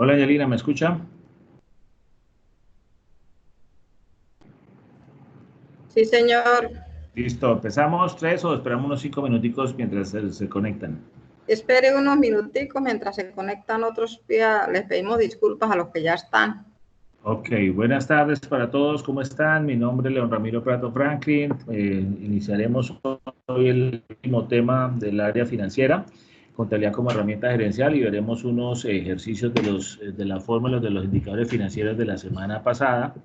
Hola, Angelina, ¿me escucha? Sí, señor. Listo, ¿empezamos tres o esperamos unos 5 minuticos mientras se conectan? Espere unos minuticos mientras se conectan otros. Les pedimos disculpas a los que ya están. Ok, buenas tardes para todos, ¿cómo están? Mi nombre es León Ramiro Prato Franklin. Iniciaremos hoy el último tema del área financiera, contabilidad como herramienta gerencial, y veremos unos ejercicios de las fórmulas de los indicadores financieros de la semana pasada,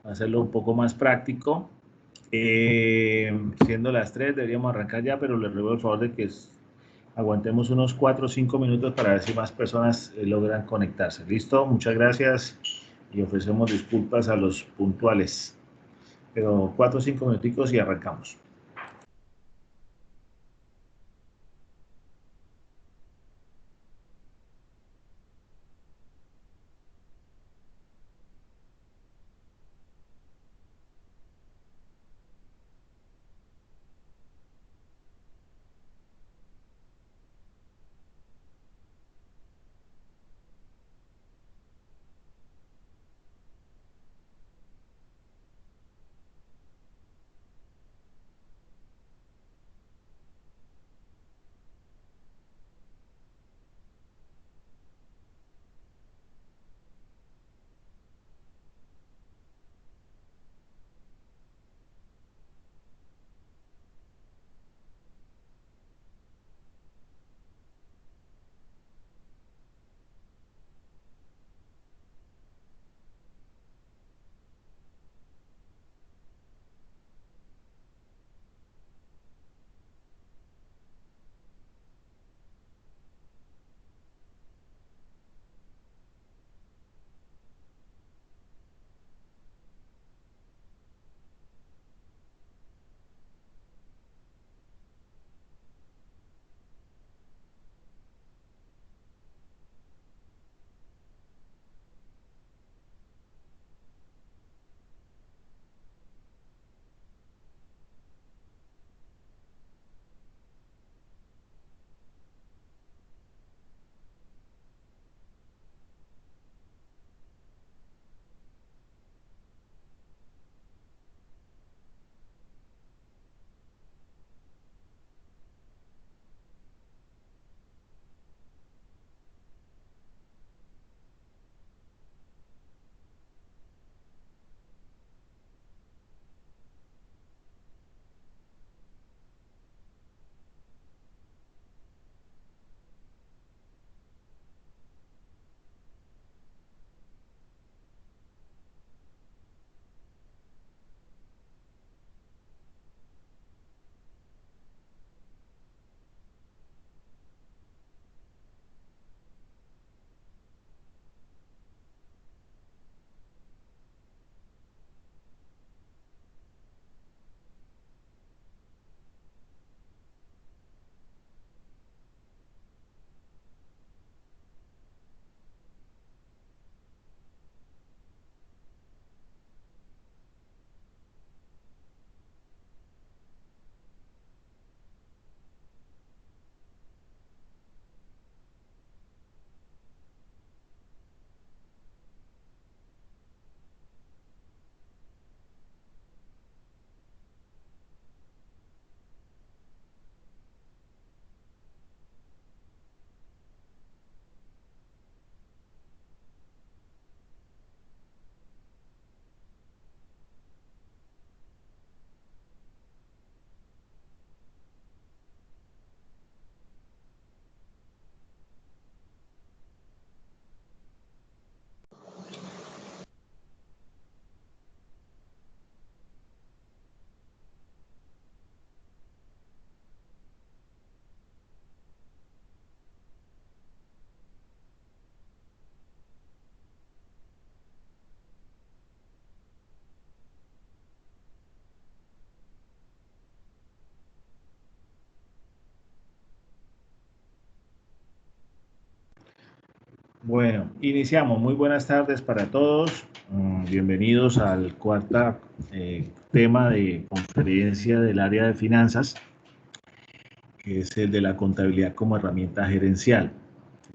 hacerlo un poco más práctico. Siendo las 3, deberíamos arrancar ya, pero les ruego el favor de que aguantemos unos 4 o 5 minutos para ver si más personas logran conectarse. ¿Listo? Muchas gracias y ofrecemos disculpas a los puntuales. Pero 4 o 5 minuticos y arrancamos. Bueno, iniciamos. Muy buenas tardes para todos. Bienvenidos al cuarto tema de conferencia del área de finanzas, que es el de la contabilidad como herramienta gerencial.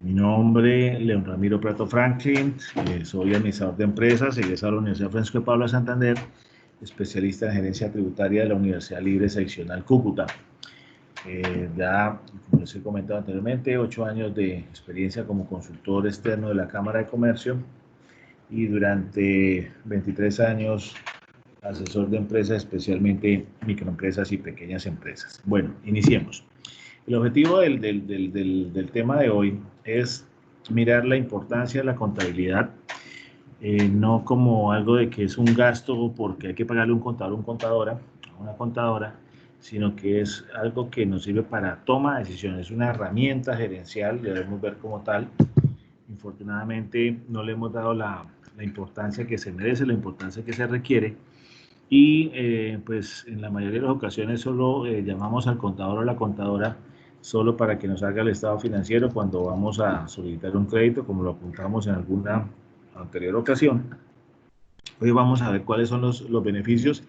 Mi nombre, León Ramiro Prato Franklin, soy administrador de empresas, egresado de la Universidad Francisco de Paula de Santander, especialista en gerencia tributaria de la Universidad Libre Seccional Cúcuta. Ya, como les he comentado anteriormente, 8 años de experiencia como consultor externo de la Cámara de Comercio y durante 23 años asesor de empresas, especialmente microempresas y pequeñas empresas. Bueno, iniciemos. El objetivo del tema de hoy es mirar la importancia de la contabilidad, no como algo de que es un gasto porque hay que pagarle un contador o una contadora, sino que es algo que nos sirve para toma de decisiones, es una herramienta gerencial, debemos ver como tal. Infortunadamente no le hemos dado la importancia que se merece, la importancia que se requiere, y pues en la mayoría de las ocasiones solo llamamos al contador o la contadora solo para que nos haga el estado financiero cuando vamos a solicitar un crédito, como lo apuntamos en alguna anterior ocasión. Hoy vamos a ver cuáles son los beneficios,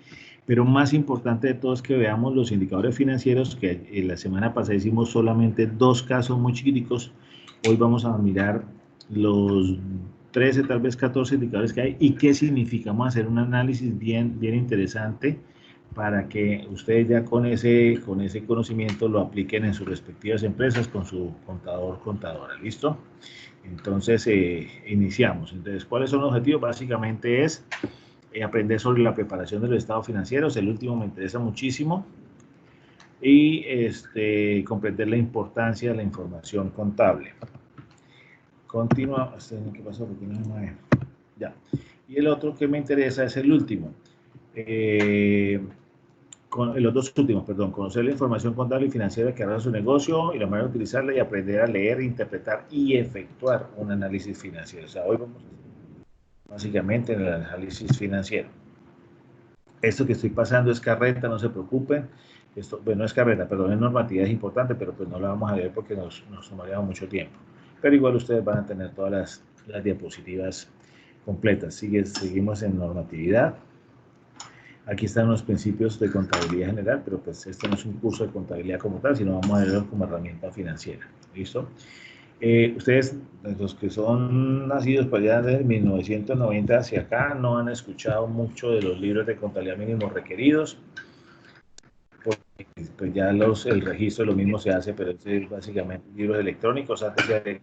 pero más importante de todo es que veamos los indicadores financieros, que la semana pasada hicimos solamente 2 casos muy chiquiticos. Hoy vamos a mirar los 13, tal vez 14 indicadores que hay y qué significa. Vamos a hacer un análisis bien interesante para que ustedes ya con ese conocimiento lo apliquen en sus respectivas empresas con su contador, contadora. ¿Listo? Entonces, iniciamos. Entonces, ¿cuáles son los objetivos? Básicamente es aprender sobre la preparación de los estados financieros. El último me interesa muchísimo. Y comprender la importancia de la información contable. Continúa. ¿Qué pasó? Porque no me mueve. Ya. Y el otro que me interesa es el último. Los dos últimos, perdón, conocer la información contable y financiera que hará su negocio y la manera de utilizarla, y aprender a leer, interpretar y efectuar un análisis financiero. O sea, hoy vamos a hacer básicamente en el análisis financiero. Esto que estoy pasando es carreta, no se preocupen. Esto, bueno, no es carreta, perdón, es normatividad, es importante, pero pues no la vamos a ver porque nos tomaría mucho tiempo. Pero igual ustedes van a tener todas las diapositivas completas. Seguimos en normatividad. Aquí están los principios de contabilidad general, pero pues este no es un curso de contabilidad como tal, sino vamos a verlo como herramienta financiera. ¿Listo? Ustedes, los que son nacidos para allá de 1990 hacia acá, no han escuchado mucho de los libros de contabilidad mínimos requeridos, porque pues ya el registro de lo mismo se hace, pero es básicamente libros electrónicos. Antes de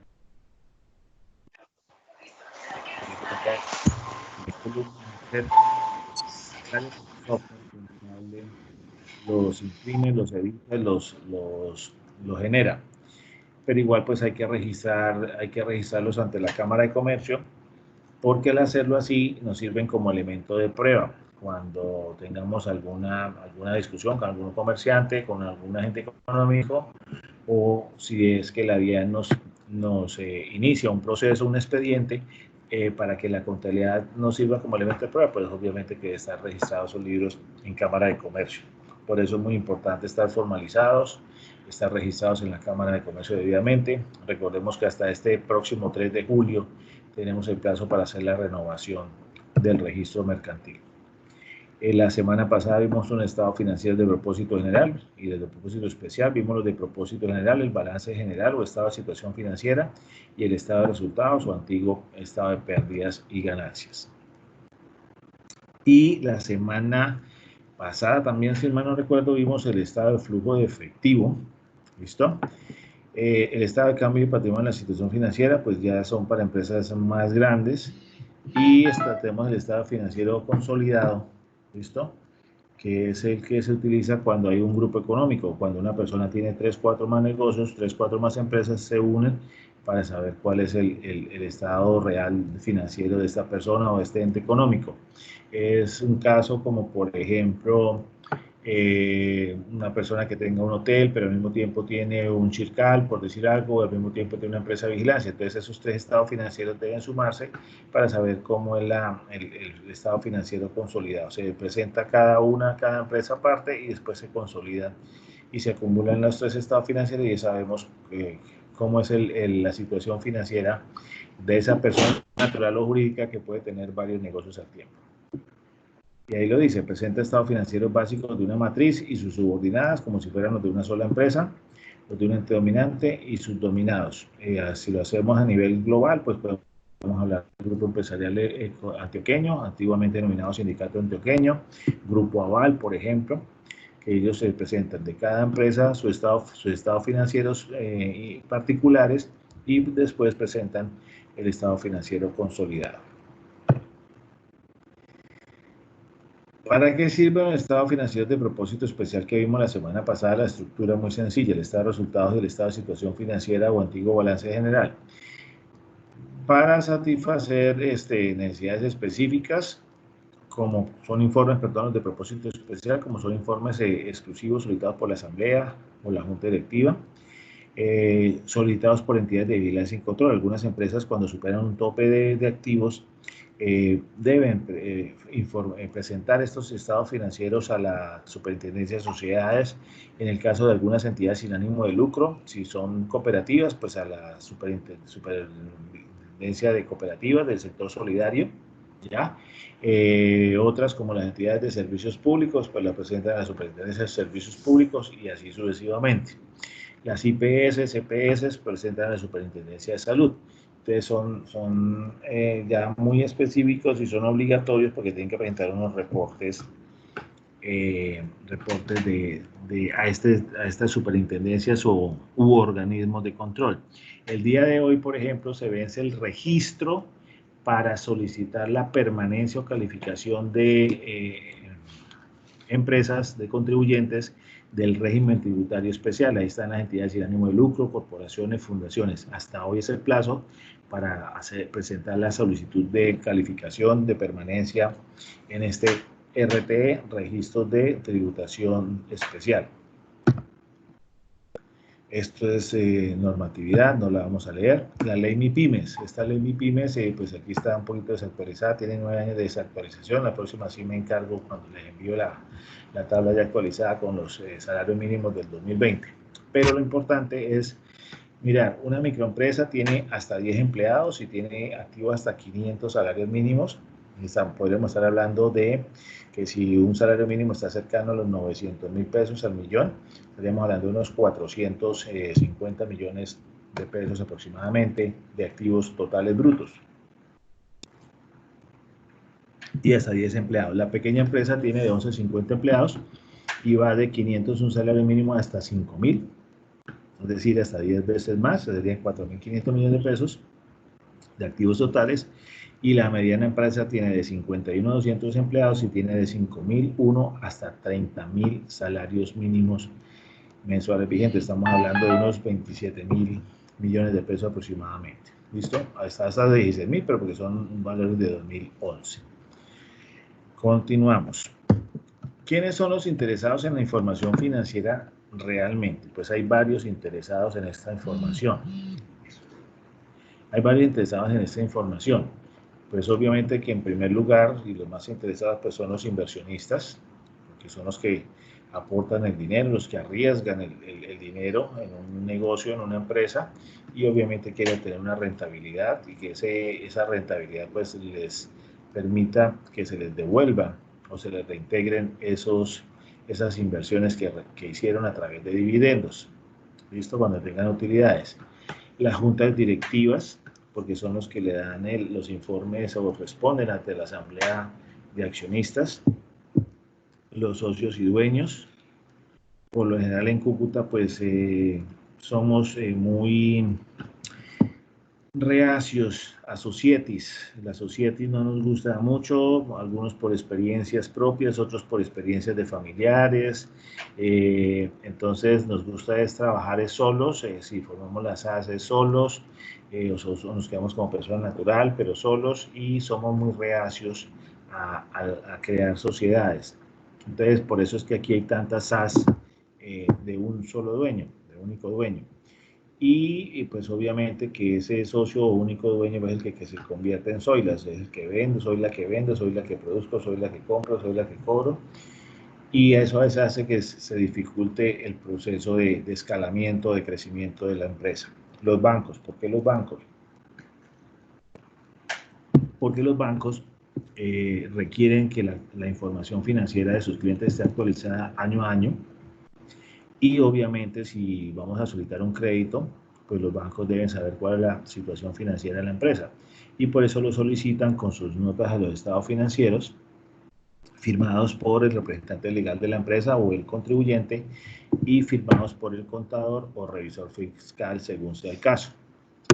los imprime, los edita, los genera. Pero igual pues hay que registrarlos ante la Cámara de Comercio, porque al hacerlo así nos sirven como elemento de prueba. Cuando tengamos alguna discusión con algún comerciante, con algún agente económico, o si es que la DIAN nos inicia un proceso, un expediente, para que la contabilidad nos sirva como elemento de prueba, pues obviamente que debe estar registrados esos libros en Cámara de Comercio. Por eso es muy importante estar formalizados, estar registrados en la Cámara de Comercio debidamente. Recordemos que hasta este próximo 3 de julio tenemos el plazo para hacer la renovación del registro mercantil. La semana pasada vimos un estado financiero de propósito general y de propósito especial. Vimos los de propósito general, el balance general o estado de situación financiera, y el estado de resultados o antiguo estado de pérdidas y ganancias. Y la semana pasada también, si mal no recuerdo, vimos el estado de flujo de efectivo. ¿Listo? El estado de cambio y patrimonio en la situación financiera, pues ya son para empresas más grandes. Y tenemos el estado financiero consolidado. ¿Listo? Que es el que se utiliza cuando hay un grupo económico, cuando una persona tiene 3, 4 más negocios, 3, 4 más empresas, se unen para saber cuál es el estado real financiero de esta persona o de este ente económico. Es un caso como, por ejemplo, una persona que tenga un hotel, pero al mismo tiempo tiene un chircal, por decir algo, o al mismo tiempo tiene una empresa de vigilancia. Entonces, esos 3 estados financieros deben sumarse para saber cómo es el estado financiero consolidado. Se presenta cada empresa aparte y después se consolidan y se acumulan los 3 estados financieros, y ya sabemos cómo es la situación financiera de esa persona natural o jurídica que puede tener varios negocios al tiempo. Y ahí lo dice: presenta estados financieros básicos de una matriz y sus subordinadas como si fueran los de una sola empresa. los de un ente dominante y sus dominados. Si lo hacemos a nivel global, pues podemos hablar del Grupo Empresarial Antioqueño, antiguamente denominado Sindicato Antioqueño, Grupo Aval, por ejemplo, que ellos se presentan de cada empresa sus estados financieros particulares y después presentan el estado financiero consolidado. ¿Para qué sirve un estado financiero de propósito especial que vimos la semana pasada? La estructura muy sencilla, el estado de resultados del estado de situación financiera o antiguo balance general. Para satisfacer necesidades específicas, como son informes, perdón, de propósito especial, como son informes exclusivos solicitados por la Asamblea o la Junta Directiva, solicitados por entidades de vigilancia y control. Algunas empresas, cuando superan un tope de activos, deben presentar estos estados financieros a la Superintendencia de Sociedades. En el caso de algunas entidades sin ánimo de lucro, si son cooperativas, pues a la Superintendencia de Cooperativas del sector solidario, ¿ya? Otras, como las entidades de servicios públicos, pues la presentan a la Superintendencia de Servicios Públicos y así sucesivamente. Las IPS, CPS presentan a la Superintendencia de Salud. Entonces son ya muy específicos y son obligatorios porque tienen que presentar unos reportes a estas superintendencias u organismos de control. El día de hoy, por ejemplo, se vence el registro para solicitar la permanencia o calificación de empresas, de contribuyentes del régimen tributario especial. Ahí están las entidades sin ánimo de lucro, corporaciones, fundaciones. Hasta hoy es el plazo para presentar la solicitud de calificación de permanencia en este RTE, Registro de Tributación Especial. Esto es normatividad, no la vamos a leer. La ley MIPYMES, esta ley MIPYMES, pues aquí está un poquito desactualizada, tiene 9 años de desactualización. La próxima sí me encargo cuando les envío la tabla ya actualizada con los salarios mínimos del 2020. Pero lo importante es mirar, una microempresa tiene hasta 10 empleados y tiene activo hasta 500 salarios mínimos. Podríamos estar hablando de que si un salario mínimo está cercano a los 900.000 pesos al millón, estaríamos hablando de unos 450 millones de pesos aproximadamente de activos totales brutos. Y hasta 10 empleados. La pequeña empresa tiene de 11 a 50 empleados y va de 500 un salario mínimo hasta 5.000, es decir, hasta 10 veces más, serían 4.500 millones de pesos de activos totales. Y la mediana empresa tiene de 51 a 200 empleados y tiene de 5.001 hasta 30.000 salarios mínimos mensuales vigentes. Estamos hablando de unos 27.000 millones de pesos aproximadamente. ¿Listo? Hasta de 16.000, pero porque son valores de 2011. Continuamos. ¿Quiénes son los interesados en la información financiera realmente? Pues hay varios interesados en esta información. Hay varios interesados en esta información. Pues obviamente que en primer lugar, y los más interesados pues son los inversionistas, que son los que aportan el dinero, los que arriesgan el dinero en un negocio, en una empresa, y obviamente quieren tener una rentabilidad y que esa rentabilidad pues les permita que se les devuelva o se les reintegren esas inversiones que hicieron a través de dividendos, ¿listo? Cuando tengan utilidades. Las juntas directivas, porque son los que le dan los informes o responden ante la asamblea de accionistas. Los socios y dueños, por lo general en Cúcuta pues somos muy reacios a societis. La societis no nos gusta mucho, algunos por experiencias propias, otros por experiencias de familiares. Entonces nos gusta es trabajar solos, si formamos las ASES solos, o nos quedamos como persona natural, pero solos, y somos muy reacios a crear sociedades. Entonces por eso es que aquí hay tantas SAS de un solo dueño, de único dueño. Y pues obviamente que ese socio único dueño es el que se convierte en Zoilas, es el que vende, soy la que vendo, soy la que produzco, soy la que compro, soy la que cobro, y eso a veces hace que se dificulte el proceso de escalamiento, de crecimiento de la empresa. Los bancos, ¿por qué los bancos? Porque los bancos requieren que la información financiera de sus clientes esté actualizada año a año, Y obviamente si vamos a solicitar un crédito, pues los bancos deben saber cuál es la situación financiera de la empresa. Y por eso lo solicitan con sus notas a los estados financieros, firmados por el representante legal de la empresa o el contribuyente y firmados por el contador o revisor fiscal según sea el caso.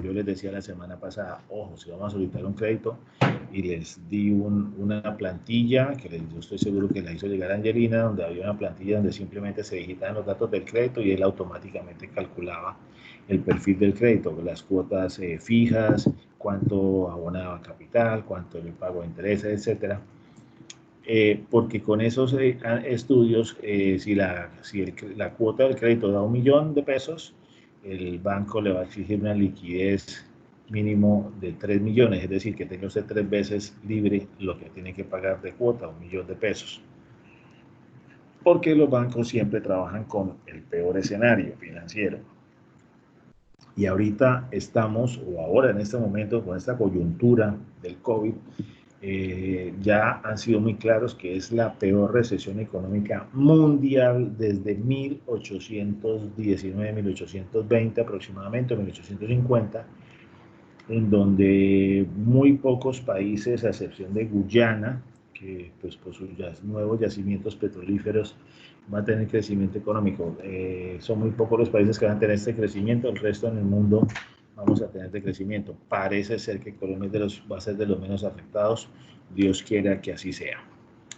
Yo les decía la semana pasada, ojo, si vamos a solicitar un crédito y les di una plantilla, que yo estoy seguro que la hizo llegar Angelina, donde había una plantilla donde simplemente se digitaban los datos del crédito y él automáticamente calculaba el perfil del crédito, las cuotas fijas, cuánto abonaba capital, cuánto le pago de intereses, etcétera. Porque con esos estudios, si la cuota del crédito da 1.000.000 de pesos, el banco le va a exigir una liquidez mínimo de 3 millones, es decir, que tenga usted 3 veces libre lo que tiene que pagar de cuota, 1.000.000 de pesos. Porque los bancos siempre trabajan con el peor escenario financiero. Y ahorita estamos, o ahora en este momento, con esta coyuntura del COVID, ya han sido muy claros que es la peor recesión económica mundial desde 1819, 1820 aproximadamente, 1850, en donde muy pocos países, a excepción de Guyana, que pues por sus nuevos yacimientos petrolíferos va a tener crecimiento económico. Son muy pocos los países que van a tener este crecimiento, el resto en el mundo vamos a tener de crecimiento. Parece ser que Colombia va a ser de los menos afectados, Dios quiera que así sea.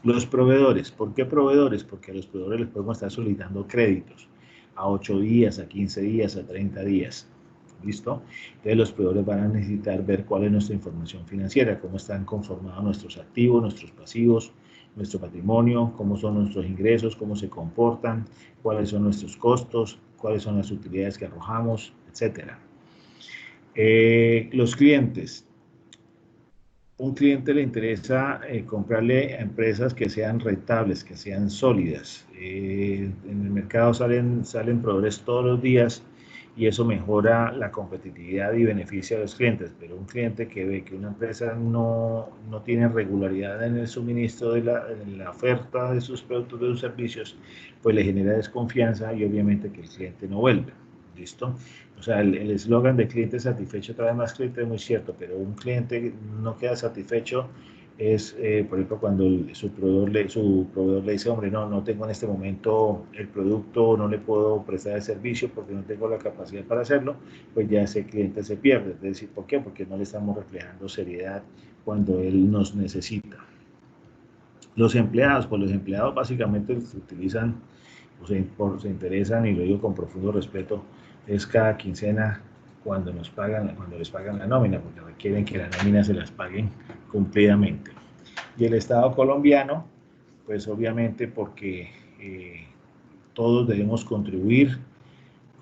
Los proveedores, ¿por qué proveedores? Porque a los proveedores les podemos estar solicitando créditos a 8 días, a 15 días, a 30 días. ¿Listo? Entonces los proveedores van a necesitar ver cuál es nuestra información financiera, cómo están conformados nuestros activos, nuestros pasivos, nuestro patrimonio, cómo son nuestros ingresos, cómo se comportan, cuáles son nuestros costos, cuáles son las utilidades que arrojamos, etcétera. Los clientes. Un cliente le interesa comprarle a empresas que sean rentables, que sean sólidas. En el mercado salen proveedores todos los días y eso mejora la competitividad y beneficia a los clientes, pero un cliente que ve que una empresa no tiene regularidad en el suministro en la oferta de sus productos, de sus servicios, pues le genera desconfianza y obviamente que el cliente no vuelve. ¿Listo? O sea, el eslogan de cliente satisfecho trae más clientes es muy cierto, pero un cliente no queda satisfecho es, por ejemplo, cuando su proveedor le dice, hombre, no tengo en este momento el producto, no le puedo prestar el servicio porque no tengo la capacidad para hacerlo, pues ya ese cliente se pierde. Es decir, ¿por qué? Porque no le estamos reflejando seriedad cuando él nos necesita. Los empleados, pues los empleados básicamente se utilizan, se interesan, y lo digo con profundo respeto, es cada quincena cuando les pagan la nómina, porque requieren que la nómina se las paguen cumplidamente. Y el Estado colombiano, pues obviamente porque todos debemos contribuir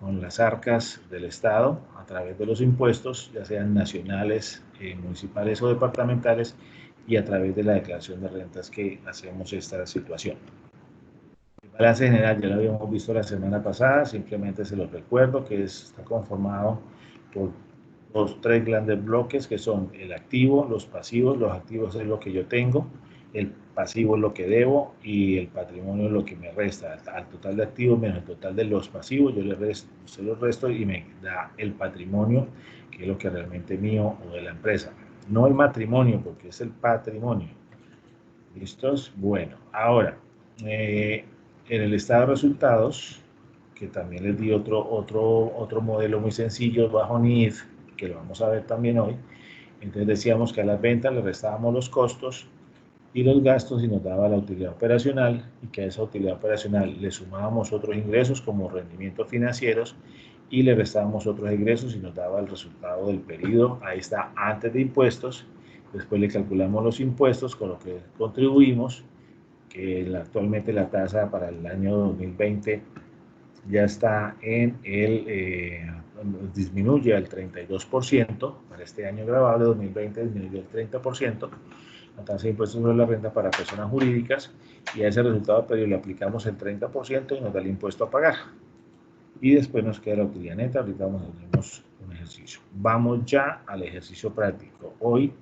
con las arcas del Estado a través de los impuestos, ya sean nacionales, municipales o departamentales, y a través de la declaración de rentas que hacemos esta situación. El balance general ya lo habíamos visto la semana pasada, simplemente se los recuerdo que está conformado por los 3 grandes bloques que son el activo, los pasivos. Los activos es lo que yo tengo, el pasivo es lo que debo y el patrimonio es lo que me resta. Al total de activos menos el total de los pasivos, yo se los resto y me da el patrimonio, que es lo que realmente es mío o de la empresa. No el matrimonio, porque es el patrimonio. ¿Listos? Bueno, ahora, en el estado de resultados, que también les di otro modelo muy sencillo bajo NIF, que lo vamos a ver también hoy. Entonces decíamos que a las ventas le restábamos los costos y los gastos y nos daba la utilidad operacional, y que a esa utilidad operacional le sumábamos otros ingresos como rendimientos financieros y le restábamos otros ingresos y nos daba el resultado del periodo. Ahí está, antes de impuestos. Después le calculamos los impuestos con lo que contribuimos, que actualmente la tasa para el año 2020 ya está en disminuye al 32%, para este año grabable 2020 disminuyó el 30%, la tasa de impuestos sobre la renta para personas jurídicas, y a ese resultado periodo le aplicamos el 30% y nos da el impuesto a pagar. Y después nos queda la utilidad neta. Ahorita vamos a hacer un ejercicio. Vamos ya al ejercicio práctico. Hoy,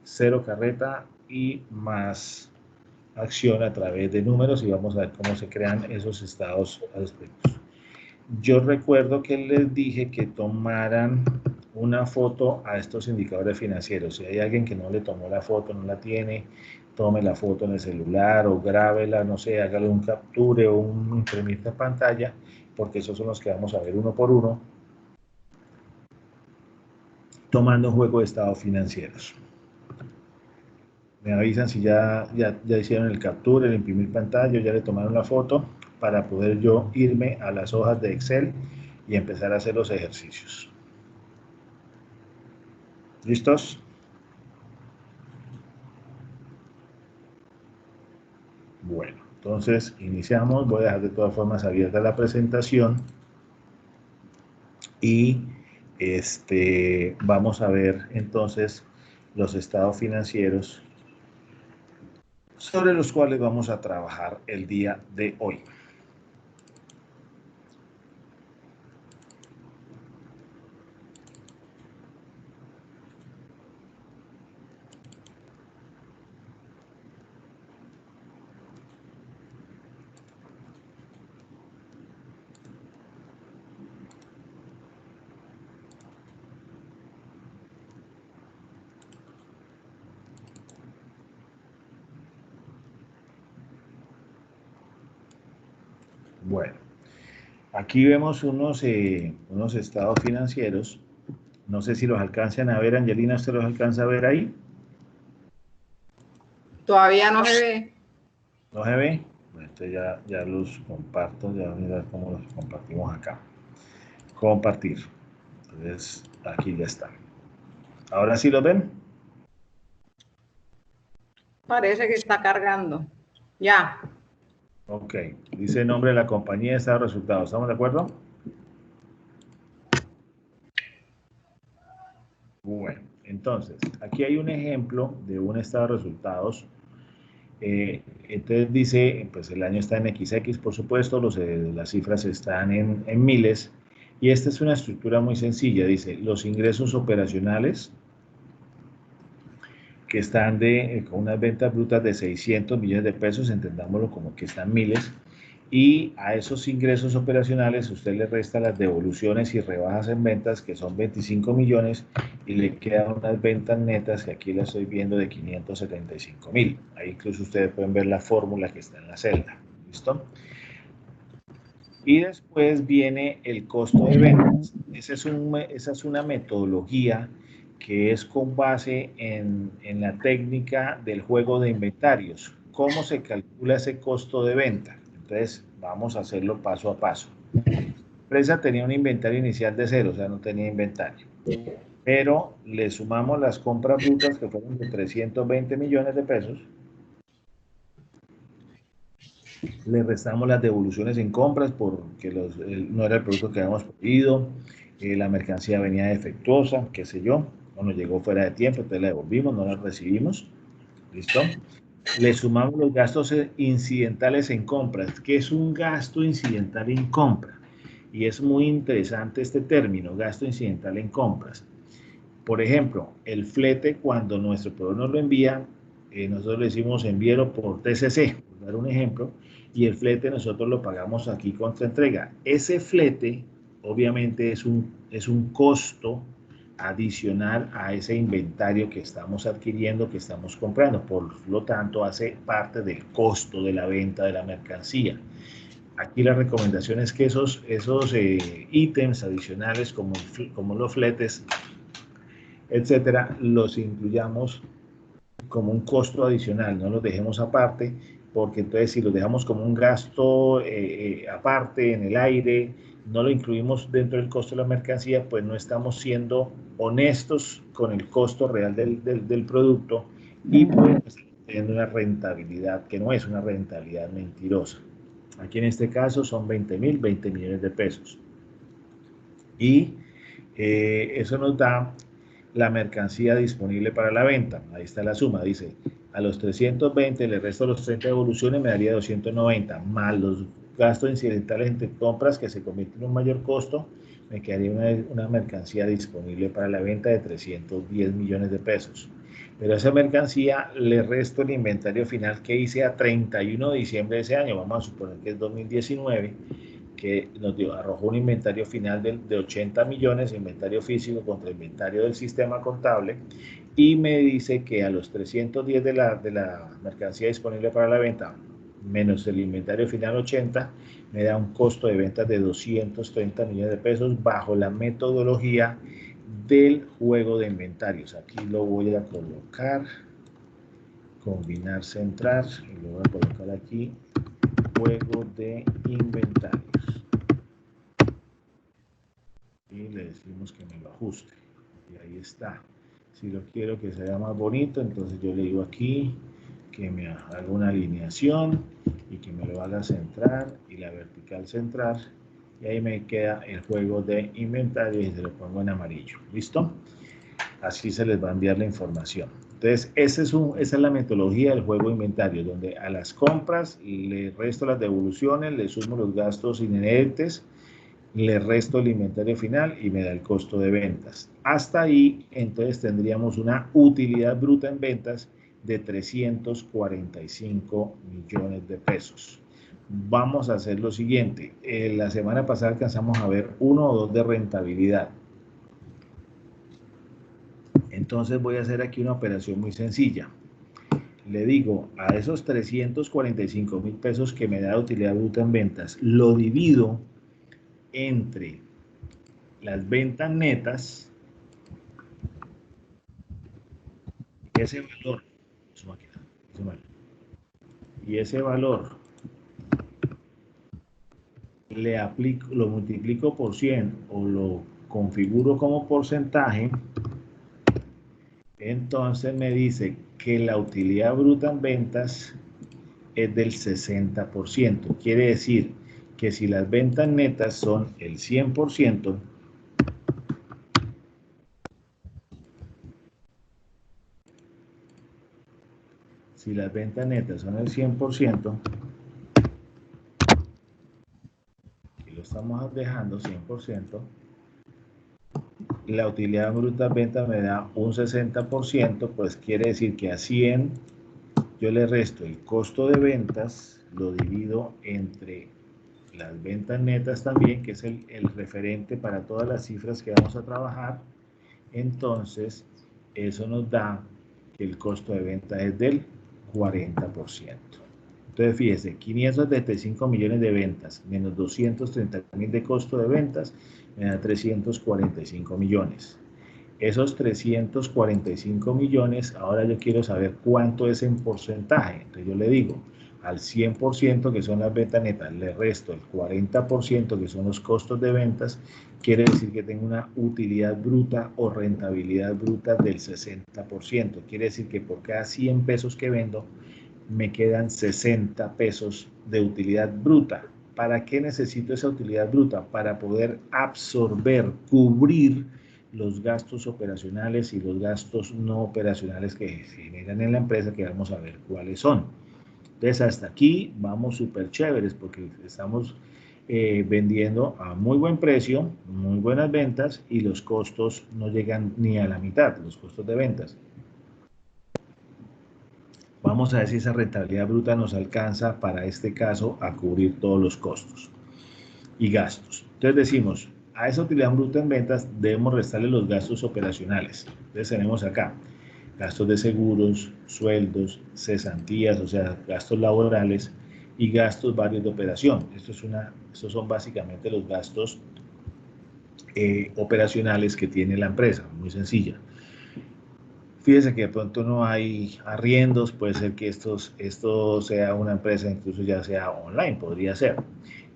cero carreta y más acción a través de números, y vamos a ver cómo se crean esos estados aspectos. yo recuerdo que les dije que tomaran una foto a estos indicadores financieros. Si hay alguien que no le tomó la foto, no la tiene, tome la foto en el celular o grábela, no sé, hágale un capture o un imprimir de pantalla, porque esos son los que vamos a ver uno por uno, tomando un juego de estados financieros. Me avisan si ya hicieron el capture, el imprimir pantalla, ya le tomaron la foto, para poder yo irme a las hojas de Excel y empezar a hacer los ejercicios. ¿Listos? Bueno, entonces iniciamos. Voy a dejar de todas formas abierta la presentación y vamos a ver entonces los estados financieros sobre los cuales vamos a trabajar el día de hoy. Bueno, aquí vemos unos estados financieros. No sé si los alcanzan a ver, Angelina, ¿usted los alcanza a ver ahí? Todavía no se ve. ¿No se ve? Bueno, entonces ya los comparto, ya voy a mirar cómo los compartimos acá. Compartir. Entonces, aquí ya está. ¿Ahora sí los ven? Parece que está cargando. Ya. Ok. Dice el nombre de la compañía, estado de resultados. ¿Estamos de acuerdo? Bueno, entonces, aquí hay un ejemplo de un estado de resultados. Entonces dice, pues el año está en XX, por supuesto, las cifras están en miles. Y esta es una estructura muy sencilla. Dice, los ingresos operacionales, que están con unas ventas brutas de 600 millones de pesos, entendámoslo como que están miles, y a esos ingresos operacionales usted le resta las devoluciones y rebajas en ventas, que son 25 millones, y le quedan unas ventas netas, que aquí las estoy viendo, de 575.000. Ahí incluso ustedes pueden ver la fórmula que está en la celda. ¿Listo? Y después viene el costo de ventas. Esa es una metodología que es con base en la técnica del juego de inventarios. ¿Cómo se calcula ese costo de venta? Entonces, vamos a hacerlo paso a paso. La empresa tenía un inventario inicial de 0, o sea, no tenía inventario. Pero le sumamos las compras brutas, que fueron de 320 millones de pesos. Le restamos las devoluciones en compras porque no era el producto que habíamos pedido, la mercancía venía defectuosa, qué sé yo, o nos llegó fuera de tiempo, entonces la devolvimos, no la recibimos. ¿Listo? Le sumamos los gastos incidentales en compras. ¿Qué es un gasto incidental en compra? Y es muy interesante este término, gasto incidental en compras. Por ejemplo, el flete, cuando nuestro proveedor nos lo envía, nosotros le decimos envíelo por TCC, por dar un ejemplo, y el flete nosotros lo pagamos aquí contra entrega. Ese flete, obviamente, es un costo adicional a ese inventario que estamos adquiriendo, que estamos comprando. Por lo tanto, hace parte del costo de la venta de la mercancía. Aquí la recomendación es que esos ítems adicionales, como los fletes, etcétera, los incluyamos como un costo adicional, no los dejemos aparte, porque entonces si los dejamos como un gasto aparte en el aire, no lo incluimos dentro del costo de la mercancía, pues no estamos siendo honestos con el costo real del producto y podemos estar teniendo una rentabilidad que no es una rentabilidad mentirosa. Aquí en este caso son 20 millones de pesos. Y eso nos da la mercancía disponible para la venta. Ahí está la suma, dice, a los 320 le resto los 30 devoluciones, me daría 290, más los gastos incidentales entre compras que se convierten en un mayor costo, me quedaría una mercancía disponible para la venta de 310 millones de pesos. Pero a esa mercancía le resto el inventario final que hice a 31 de diciembre de ese año, vamos a suponer que es 2019, que nos arrojó un inventario final de 80 millones, inventario físico contra inventario del sistema contable, y me dice que a los 310 de la mercancía disponible para la venta, menos el inventario final 80, me da un costo de ventas de 230 millones de pesos bajo la metodología del juego de inventarios. Aquí lo voy a colocar, combinar, centrar, y lo voy a colocar aquí, juego de inventarios. Y le decimos que me lo ajuste. Y ahí está. Si lo quiero que sea más bonito, entonces yo le digo aquí que me haga una alineación y que me lo haga centrar y la vertical centrar. Y ahí me queda el juego de inventario y se lo pongo en amarillo. ¿Listo? Así se les va a enviar la información. Entonces, esa es la metodología del juego de inventario, donde a las compras le resto las devoluciones, le sumo los gastos inherentes, le resto el inventario final y me da el costo de ventas. Hasta ahí, entonces, tendríamos una utilidad bruta en ventas de 345 millones de pesos. Vamos a hacer lo siguiente. La semana pasada alcanzamos a ver 1 o 2 de rentabilidad. Entonces voy a hacer aquí una operación muy sencilla. Le digo, a esos 345 mil pesos que me da utilidad bruta en ventas, lo divido entre las ventas netas, ese valor, y ese valor le aplico, lo multiplico por 100 o lo configuro como porcentaje, entonces me dice que la utilidad bruta en ventas es del 60%. Quiere decir que si las ventas netas son el 100%, si las ventas netas son el 100%, y lo estamos dejando 100%, la utilidad bruta en ventas me da un 60%, pues quiere decir que a 100 yo le resto el costo de ventas, lo divido entre las ventas netas también, que es el referente para todas las cifras que vamos a trabajar. Entonces, eso nos da que el costo de venta es del 40%. Entonces, fíjese, 575 millones de ventas menos 230 mil de costo de ventas me da 345 millones. Esos 345 millones, ahora yo quiero saber cuánto es en porcentaje. Entonces yo le digo, al 100% que son las ventas netas, le resto el 40% que son los costos de ventas, quiere decir que tengo una utilidad bruta o rentabilidad bruta del 60%. Quiere decir que por cada 100 pesos que vendo, me quedan 60 pesos de utilidad bruta. ¿Para qué necesito esa utilidad bruta? Para poder absorber, cubrir los gastos operacionales y los gastos no operacionales que se generan en la empresa, que vamos a ver cuáles son. Entonces, hasta aquí vamos súper chéveres porque estamos vendiendo a muy buen precio, muy buenas ventas y los costos no llegan ni a la mitad, los costos de ventas. Vamos a ver si esa rentabilidad bruta nos alcanza para este caso a cubrir todos los costos y gastos. Entonces decimos, a esa utilidad bruta en ventas debemos restarle los gastos operacionales. Entonces tenemos acá gastos de seguros, sueldos, cesantías, o sea, gastos laborales y gastos varios de operación. Estos son básicamente los gastos operacionales que tiene la empresa, muy sencilla. Fíjese que de pronto no hay arriendos, puede ser que esto sea una empresa, incluso ya sea online, podría ser.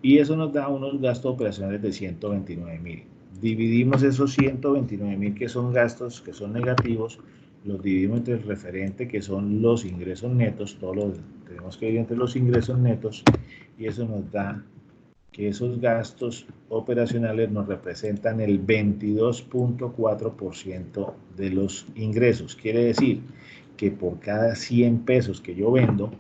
Y eso nos da unos gastos operacionales de 129 mil. Dividimos esos 129 mil que son gastos, que son negativos, los dividimos entre el referente, que son los ingresos netos, tenemos que dividir entre los ingresos netos, y eso nos da que esos gastos operacionales nos representan el 22.4% de los ingresos. Quiere decir que por cada 100 pesos que yo vendo,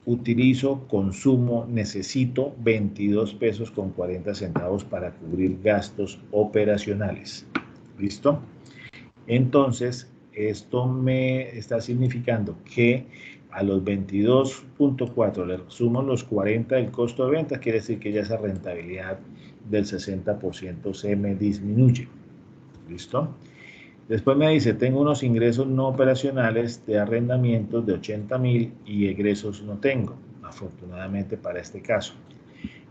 utilizo, consumo, necesito 22 pesos con 40 centavos para cubrir gastos operacionales. ¿Listo? Entonces, esto me está significando que a los 22.4 le sumo los 40 del costo de venta, quiere decir que ya esa rentabilidad del 60% se me disminuye. ¿Listo? Después me dice, tengo unos ingresos no operacionales de arrendamientos de 80.000 y egresos no tengo, afortunadamente para este caso.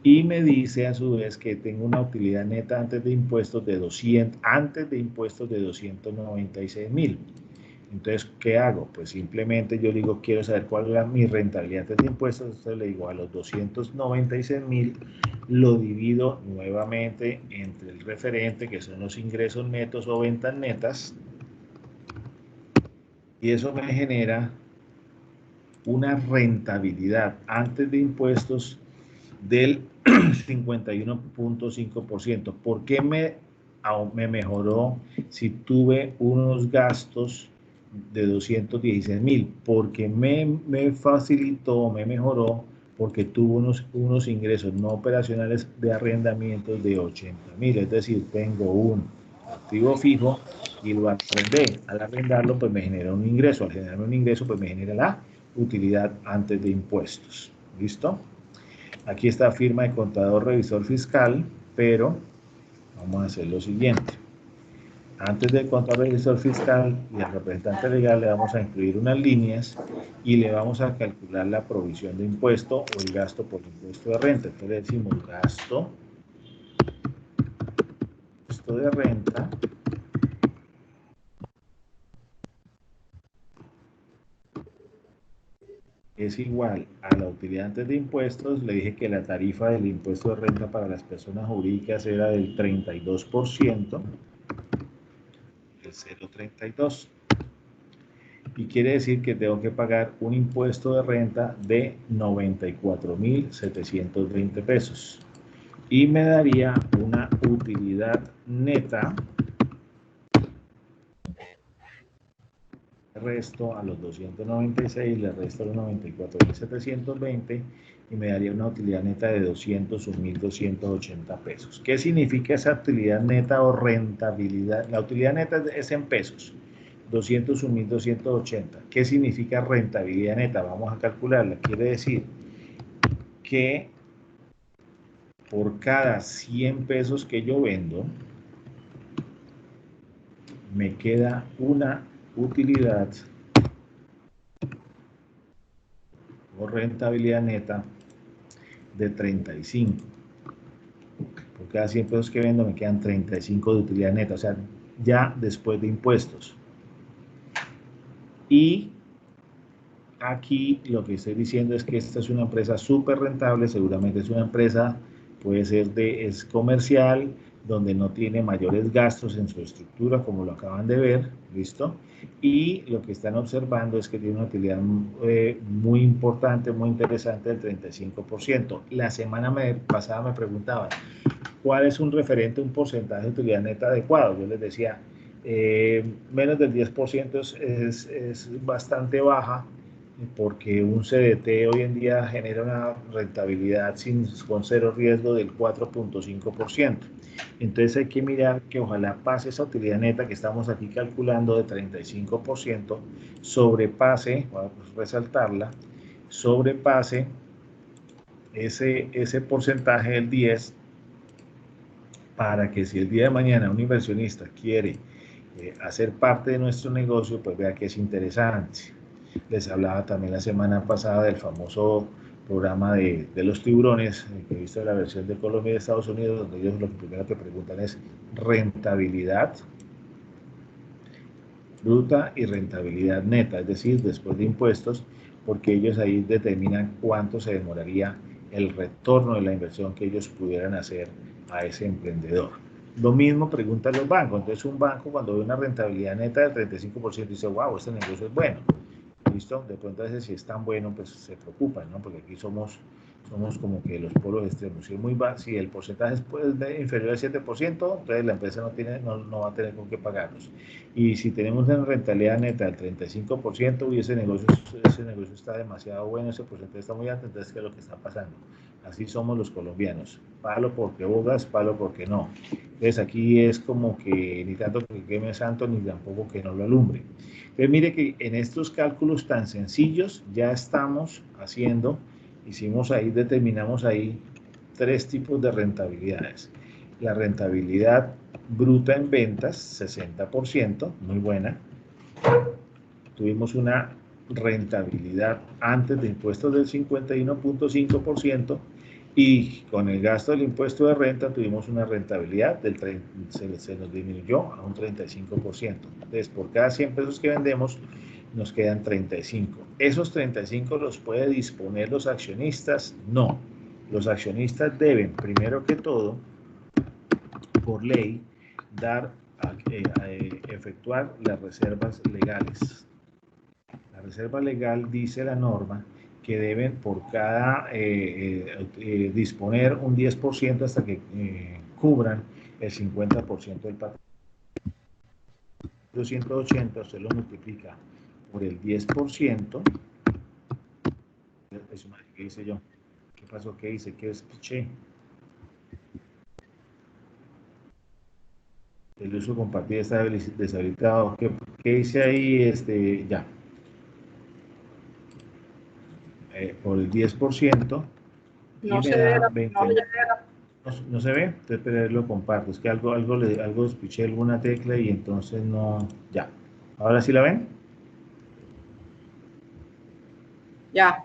Y me dice a su vez que tengo una utilidad neta antes de impuestos de 296.000. Entonces, ¿qué hago? Pues simplemente yo digo, quiero saber cuál era mi rentabilidad antes de impuestos. Entonces le digo, a los 296.000 lo divido nuevamente entre el referente, que son los ingresos netos o ventas netas, y eso me genera una rentabilidad antes de impuestos del 51.5%. ¿Por qué me mejoró si tuve unos gastos de 216.000? Porque me facilitó, me mejoró, porque tuvo unos ingresos no operacionales de arrendamientos de 80.000. Es decir, tengo un activo fijo y lo arrendé. Al arrendarlo, pues me genera un ingreso. Al generarme un ingreso, pues me genera la utilidad antes de impuestos. ¿Listo? Aquí está firma de contador revisor fiscal, pero vamos a hacer lo siguiente. Antes del contador revisor fiscal y al representante legal le vamos a incluir unas líneas y le vamos a calcular la provisión de impuesto o el gasto por impuesto de renta. Entonces le decimos gasto de renta es igual a la utilidad antes de impuestos. Le dije que la tarifa del impuesto de renta para las personas jurídicas era del 32%, el 0,32. Y quiere decir que tengo que pagar un impuesto de renta de 94.720 pesos. Y me daría una utilidad neta, resto a los 296, le resto a los 94.720 y me daría una utilidad neta de 201.280 pesos. ¿Qué significa esa utilidad neta o rentabilidad? La utilidad neta es en pesos. 201.280. ¿Qué significa rentabilidad neta? Vamos a calcularla. Quiere decir que por cada 100 pesos que yo vendo, me queda una utilidad o rentabilidad neta de 35. Por cada 100 pesos que vendo me quedan 35 de utilidad neta, o sea, ya después de impuestos. Y aquí lo que estoy diciendo es que esta es una empresa súper rentable, seguramente es una empresa, puede ser es comercial, donde no tiene mayores gastos en su estructura, como lo acaban de ver, ¿listo? Y lo que están observando es que tiene una utilidad muy importante, muy interesante del 35%. La semana pasada me preguntaban, ¿cuál es un referente, un porcentaje de utilidad neta adecuado? Yo les decía, menos del 10% es bastante baja, porque un CDT hoy en día genera una rentabilidad con cero riesgo del 4.5%. Entonces hay que mirar que ojalá pase esa utilidad neta que estamos aquí calculando de 35%, sobrepase, voy a resaltarla, sobrepase ese porcentaje del 10%, para que si el día de mañana un inversionista quiere hacer parte de nuestro negocio, pues vea que es interesante. Les hablaba también la semana pasada del famoso programa de los tiburones, que he visto la versión de Colombia y de Estados Unidos, donde ellos lo primero que preguntan es rentabilidad bruta y rentabilidad neta, es decir, después de impuestos, porque ellos ahí determinan cuánto se demoraría el retorno de la inversión que ellos pudieran hacer a ese emprendedor. Lo mismo preguntan los bancos. Entonces un banco cuando ve una rentabilidad neta del 35% dice, wow, este negocio es bueno. ¿Listo? De pronto a veces si es tan bueno, pues se preocupan, ¿no? Porque aquí somos como que los polos extremos. Si, si el porcentaje es inferior al 7%, entonces la empresa no va a tener con qué pagarnos. Y si tenemos una rentabilidad neta del 35% y ese negocio está demasiado bueno, ese porcentaje está muy alto, entonces ¿qué es lo que está pasando? Así somos los colombianos. Palo porque bogas, palo porque no. Entonces aquí es como que ni tanto que queme santo, ni tampoco que no lo alumbre. Entonces mire que en estos cálculos tan sencillos ya estamos haciendo, determinamos ahí 3 tipos de rentabilidades. La rentabilidad bruta en ventas, 60%, muy buena. Tuvimos una rentabilidad antes de impuestos del 51.5%, y con el gasto del impuesto de renta tuvimos una rentabilidad se nos disminuyó a un 35%. Entonces, por cada 100 pesos que vendemos, nos quedan 35. ¿Esos 35 los puede disponer los accionistas? No. Los accionistas deben, primero que todo, por ley, efectuar las reservas legales. La reserva legal dice la norma que deben por cada disponer un 10% hasta que cubran el 50% del patrimonio. 280 usted lo multiplica por el 10%. ¿Qué hice yo? ¿Qué pasó? ¿Qué hice? ¿Qué despiché? El uso compartido está deshabilitado. ¿Qué hice ahí? Ya. Por el 10% y No me se ve, da 20. No se ve, entonces pero lo comparto. Es que algo despiché alguna tecla y entonces no. Ya. ¿Ahora sí la ven? ya.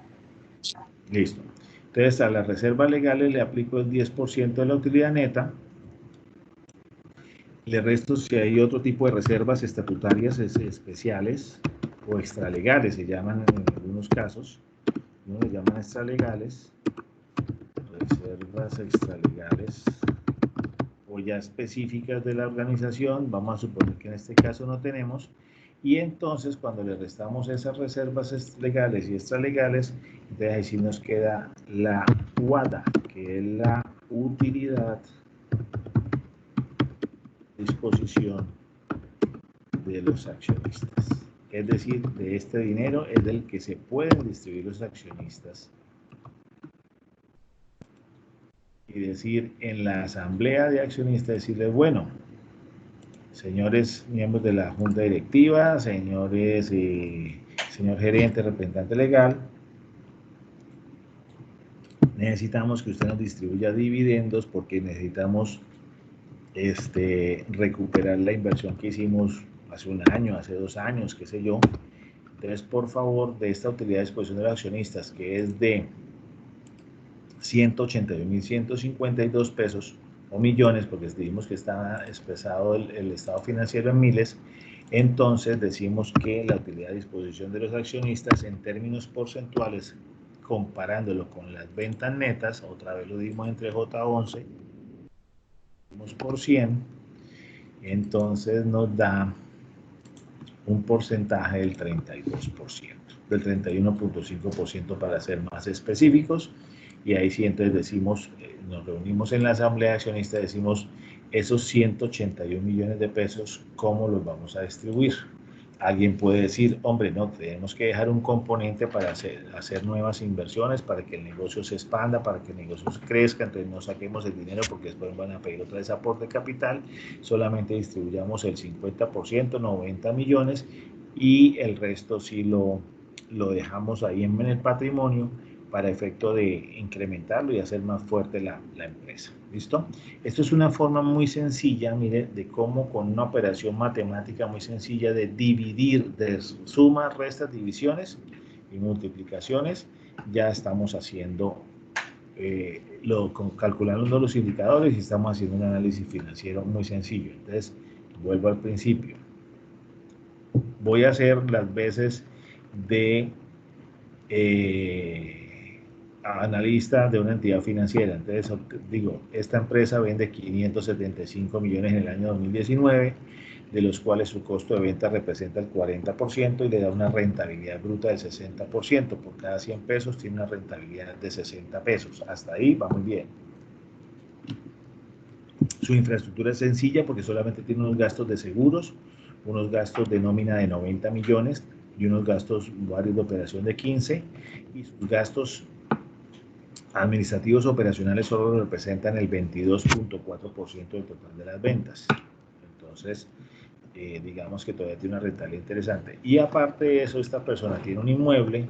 Listo. Entonces a las reservas legales le aplico el 10% de la utilidad neta. Le resto si hay otro tipo de reservas estatutarias especiales o extralegales, se llaman en algunos casos. No le llaman extralegales, reservas extralegales o ya específicas de la organización. Vamos a suponer que en este caso no tenemos, y entonces cuando le restamos esas reservas legales y extralegales, entonces ahí sí nos queda la UADA, que es la utilidad disposición de los accionistas. Es decir, de este dinero es del que se pueden distribuir los accionistas. Y decir en la asamblea de accionistas, decirles, bueno, señores miembros de la junta directiva, señor gerente, representante legal, necesitamos que usted nos distribuya dividendos porque necesitamos recuperar la inversión que hicimos hace un año, hace 2 años, qué sé yo. Entonces, por favor, de esta utilidad de disposición de los accionistas, que es de 181.152 pesos o millones, porque decimos que está expresado el estado financiero en miles, entonces decimos que la utilidad de disposición de los accionistas en términos porcentuales, comparándolo con las ventas netas, otra vez lo dimos entre J11, por 100, entonces nos da un porcentaje del 32%, del 31.5% para ser más específicos. Y ahí sí entonces decimos, nos reunimos en la asamblea de accionistas, decimos esos 181 millones de pesos, ¿cómo los vamos a distribuir? Alguien puede decir, hombre, no, tenemos que dejar un componente para hacer nuevas inversiones, para que el negocio se expanda, para que el negocio crezca, entonces no saquemos el dinero porque después van a pedir otra vez aporte de capital, solamente distribuyamos el 50%, 90 millones, y el resto sí lo dejamos ahí en el patrimonio para efecto de incrementarlo y hacer más fuerte la empresa. ¿Listo? Esto es una forma muy sencilla, mire, de cómo con una operación matemática muy sencilla de dividir, de sumas, restas, divisiones y multiplicaciones, ya estamos haciendo, calculando los indicadores y estamos haciendo un análisis financiero muy sencillo. Entonces, vuelvo al principio. Voy a hacer las veces de analista de una entidad financiera. Entonces, digo, esta empresa vende 575 millones en el año 2019, de los cuales su costo de venta representa el 40% y le da una rentabilidad bruta del 60%. Por cada 100 pesos tiene una rentabilidad de 60 pesos. Hasta ahí va muy bien. Su infraestructura es sencilla porque solamente tiene unos gastos de seguros, unos gastos de nómina de 90 millones y unos gastos varios de operación de 15, y sus gastos Administrativos operacionales solo representan el 22.4% del total de las ventas. Entonces, digamos que todavía tiene una rentabilidad interesante. Y aparte de eso, esta persona tiene un inmueble,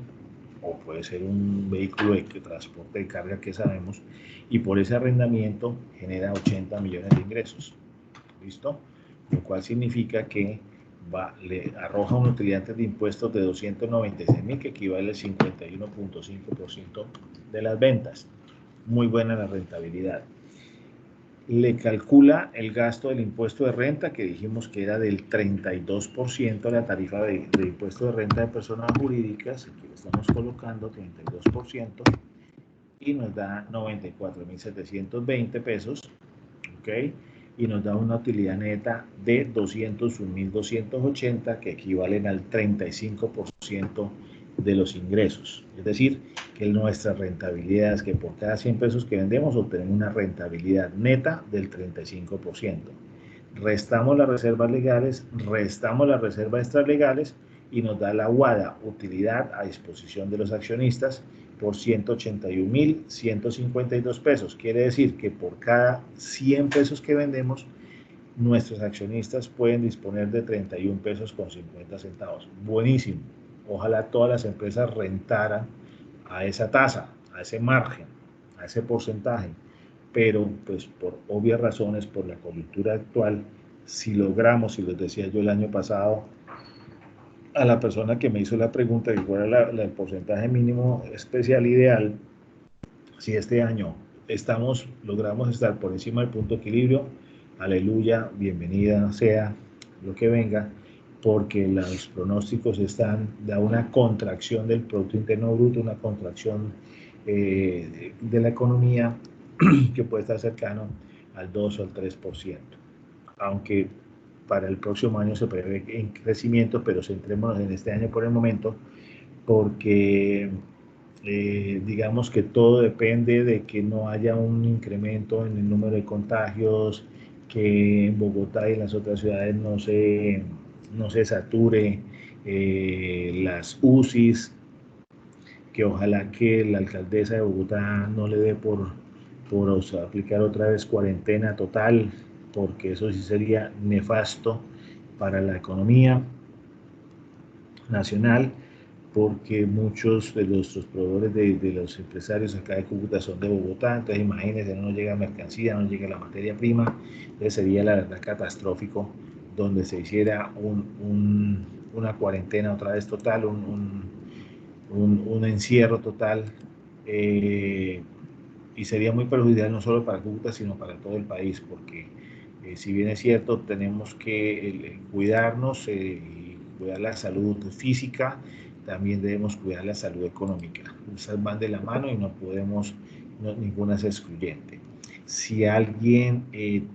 o puede ser un vehículo de transporte de carga que sabemos, y por ese arrendamiento genera 80 millones de ingresos. ¿Listo? Lo cual significa que le arroja una utilidad de impuestos de 296.000, que equivale al 51.5% de las ventas. Muy buena la rentabilidad. Le calcula el gasto del impuesto de renta, que dijimos que era del 32% de la tarifa de impuesto de renta de personas jurídicas, aquí lo estamos colocando, 32%, y nos da 94.720 pesos, ¿ok? Y nos da una utilidad neta de 201.280, que equivalen al 35% de los ingresos. Es decir, que nuestra rentabilidad es que por cada 100 pesos que vendemos obtenemos una rentabilidad neta del 35%. Restamos las reservas legales, restamos las reservas extralegales y nos da la aguada utilidad a disposición de los accionistas por 181.152 pesos. Quiere decir que por cada 100 pesos que vendemos, nuestros accionistas pueden disponer de 31 pesos con 50 centavos. Buenísimo. Ojalá todas las empresas rentaran a esa tasa, a ese margen, a ese porcentaje. Pero pues por obvias razones, por la coyuntura actual, si logramos, y les decía yo el año pasado a la persona que me hizo la pregunta de cuál era el porcentaje mínimo especial ideal, si este año logramos estar por encima del punto de equilibrio, aleluya, bienvenida sea lo que venga, porque los pronósticos están de una contracción del Producto Interno Bruto, una contracción de la economía que puede estar cercano al 2 o al 3%. Aunque para el próximo año se prevé en crecimiento, pero centrémonos en este año por el momento, porque digamos que todo depende de que no haya un incremento en el número de contagios, que en Bogotá y en las otras ciudades no se sature las UCIs, que ojalá que la alcaldesa de Bogotá no le dé por aplicar otra vez cuarentena total, porque eso sí sería nefasto para la economía nacional, porque muchos de nuestros proveedores de los empresarios acá de Cúcuta son de Bogotá. Entonces imagínense, no llega mercancía, no llega la materia prima. Entonces sería la verdad catastrófico donde se hiciera una cuarentena otra vez total, un encierro total, y sería muy perjudicial no solo para Cúcuta, sino para todo el país, porque si bien es cierto, tenemos que cuidarnos y cuidar la salud física, también debemos cuidar la salud económica. Esas van de la mano y no podemos, ninguna es excluyente. Si alguien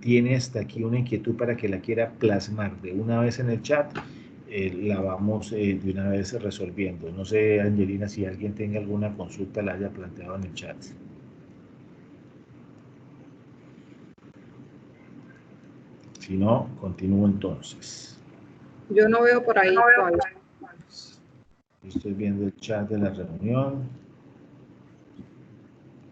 tiene hasta aquí una inquietud para que la quiera plasmar de una vez en el chat, la vamos de una vez resolviendo. No sé, Angelina, si alguien tenga alguna consulta, la haya planteado en el chat. Si no, continúo entonces. Yo no veo por ahí todavía. Estoy viendo el chat de la reunión.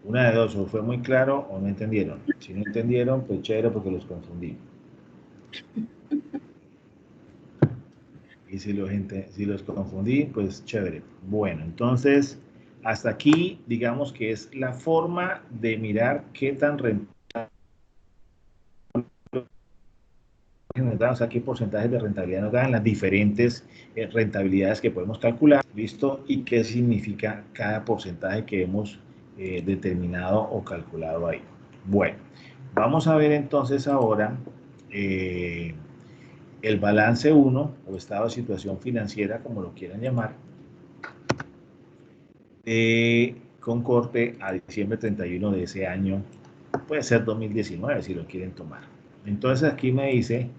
Una de dos, o fue muy claro o no entendieron. Si no entendieron, pues chévere, porque los confundí. Y si los confundí, pues chévere. Bueno, entonces, hasta aquí, digamos que es la forma de mirar qué tan rentable, o sea, qué porcentajes de rentabilidad nos dan, las diferentes rentabilidades que podemos calcular, ¿listo? Y qué significa cada porcentaje que hemos determinado o calculado ahí. Bueno, vamos a ver entonces ahora el balance 1 o estado de situación financiera, como lo quieran llamar, con corte a diciembre 31 de ese año, puede ser 2019 si lo quieren tomar. Entonces aquí me dice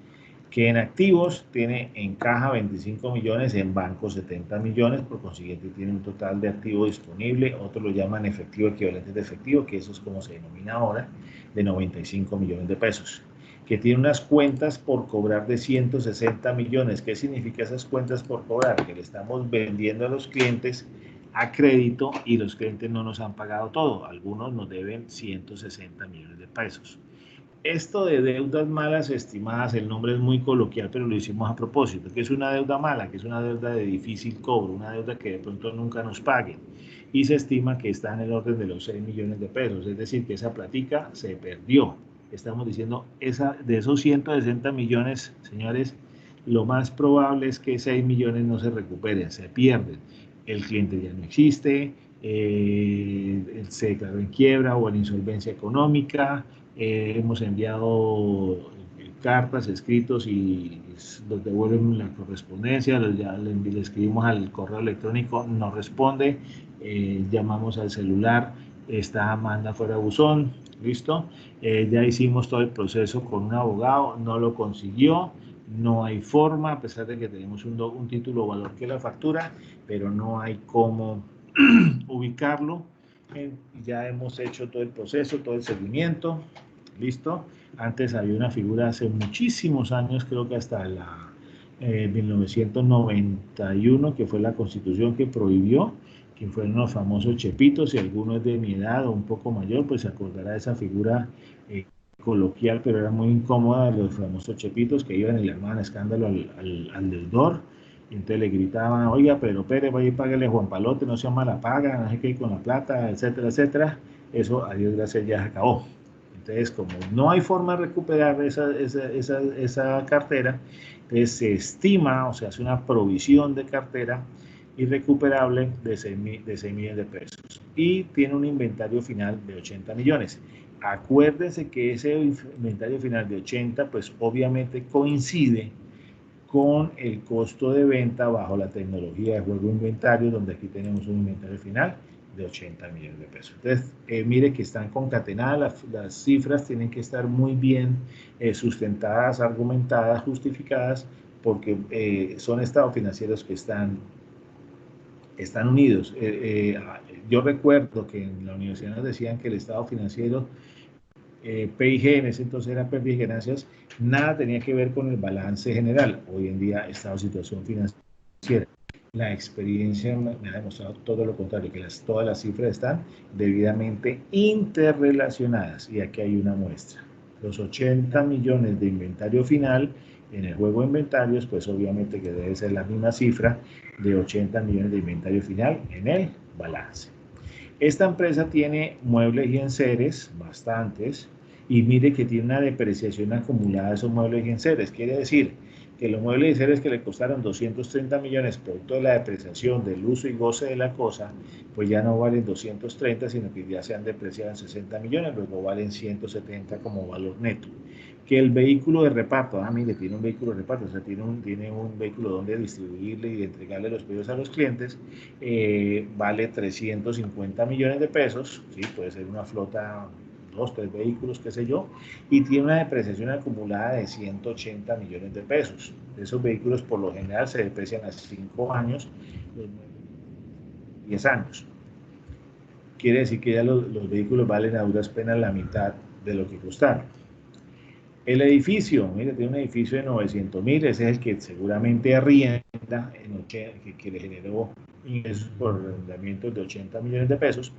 que en activos tiene en caja 25 millones, en bancos 70 millones, por consiguiente tiene un total de activo disponible, otros lo llaman efectivo equivalente de efectivo, que eso es como se denomina ahora, de 95 millones de pesos, que tiene unas cuentas por cobrar de 160 millones. ¿Qué significa esas cuentas por cobrar? Que le estamos vendiendo a los clientes a crédito y los clientes no nos han pagado todo. Algunos nos deben 160 millones de pesos. Esto de deudas malas estimadas, el nombre es muy coloquial, pero lo hicimos a propósito. ¿Qué es una deuda mala? Que es una deuda de difícil cobro, una deuda que de pronto nunca nos paguen. Y se estima que está en el orden de los 6 millones de pesos, es decir, que esa platica se perdió. Estamos diciendo, de esos 160 millones, señores, lo más probable es que 6 millones no se recuperen, se pierden. El cliente ya no existe, se declaró en quiebra o en insolvencia económica, hemos enviado cartas, escritos y nos devuelven la correspondencia, ya le escribimos al correo electrónico, no responde, llamamos al celular, manda fuera buzón, listo, ya hicimos todo el proceso con un abogado, no lo consiguió, no hay forma, a pesar de que tenemos un título valor que la factura, pero no hay cómo ubicarlo. Ya hemos hecho todo el proceso, todo el seguimiento, listo. Antes había una figura hace muchísimos años, creo que hasta 1991, que fue la constitución que prohibió, que fueron los famosos chepitos. Si alguno es de mi edad o un poco mayor, pues se acordará de esa figura coloquial, pero era muy incómoda, los famosos chepitos que iban y le armaban escándalo al deudor. Y entonces le gritaban, oiga, pero Pérez, vaya y páguele a Juan Palote, no sea mala paga, no sé qué, con la plata, etcétera, etcétera. Eso, a Dios gracias, ya se acabó. Entonces, como no hay forma de recuperar esa cartera, entonces se estima, o sea, hace una provisión de cartera irrecuperable de 6 millones de pesos. Y tiene un inventario final de 80 millones. Acuérdense que ese inventario final de 80, pues obviamente coincide con el costo de venta bajo la tecnología de juego inventario, donde aquí tenemos un inventario final de 80 millones de pesos. Entonces, mire que están concatenadas, las cifras tienen que estar muy bien sustentadas, argumentadas, justificadas, porque son estados financieros que están unidos. Yo recuerdo que en la universidad nos decían que el estado financiero PIG, en ese entonces era pérdidas y ganancias, nada tenía que ver con el balance general. Hoy en día, estado de situación financiera. La experiencia me ha demostrado todo lo contrario, que todas las cifras están debidamente interrelacionadas. Y aquí hay una muestra. Los 80 millones de inventario final en el juego de inventarios, pues obviamente que debe ser la misma cifra de 80 millones de inventario final en el balance. Esta empresa tiene muebles y enseres, bastantes, y mire que tiene una depreciación acumulada de esos muebles y enseres. Quiere decir que los muebles y enseres que le costaron 230 millones producto de la depreciación, del uso y goce de la cosa, pues ya no valen 230, sino que ya se han depreciado en 60 millones, luego valen 170 como valor neto. Que el vehículo de reparto, mire, tiene un vehículo de reparto, o sea, tiene un vehículo donde distribuirle y entregarle los pedidos a los clientes, vale 350 millones de pesos, ¿sí? Puede ser una flota, 2, 3 vehículos, qué sé yo, y tiene una depreciación acumulada de 180 millones de pesos. Esos vehículos por lo general se deprecian a 5 años, 10 años. Quiere decir que ya los vehículos valen a duras penas la mitad de lo que costaron. El edificio, mire, tiene un edificio de 900.000, ese es el que seguramente arrienda, que le generó ingresos por arrendamientos de 80 millones de pesos,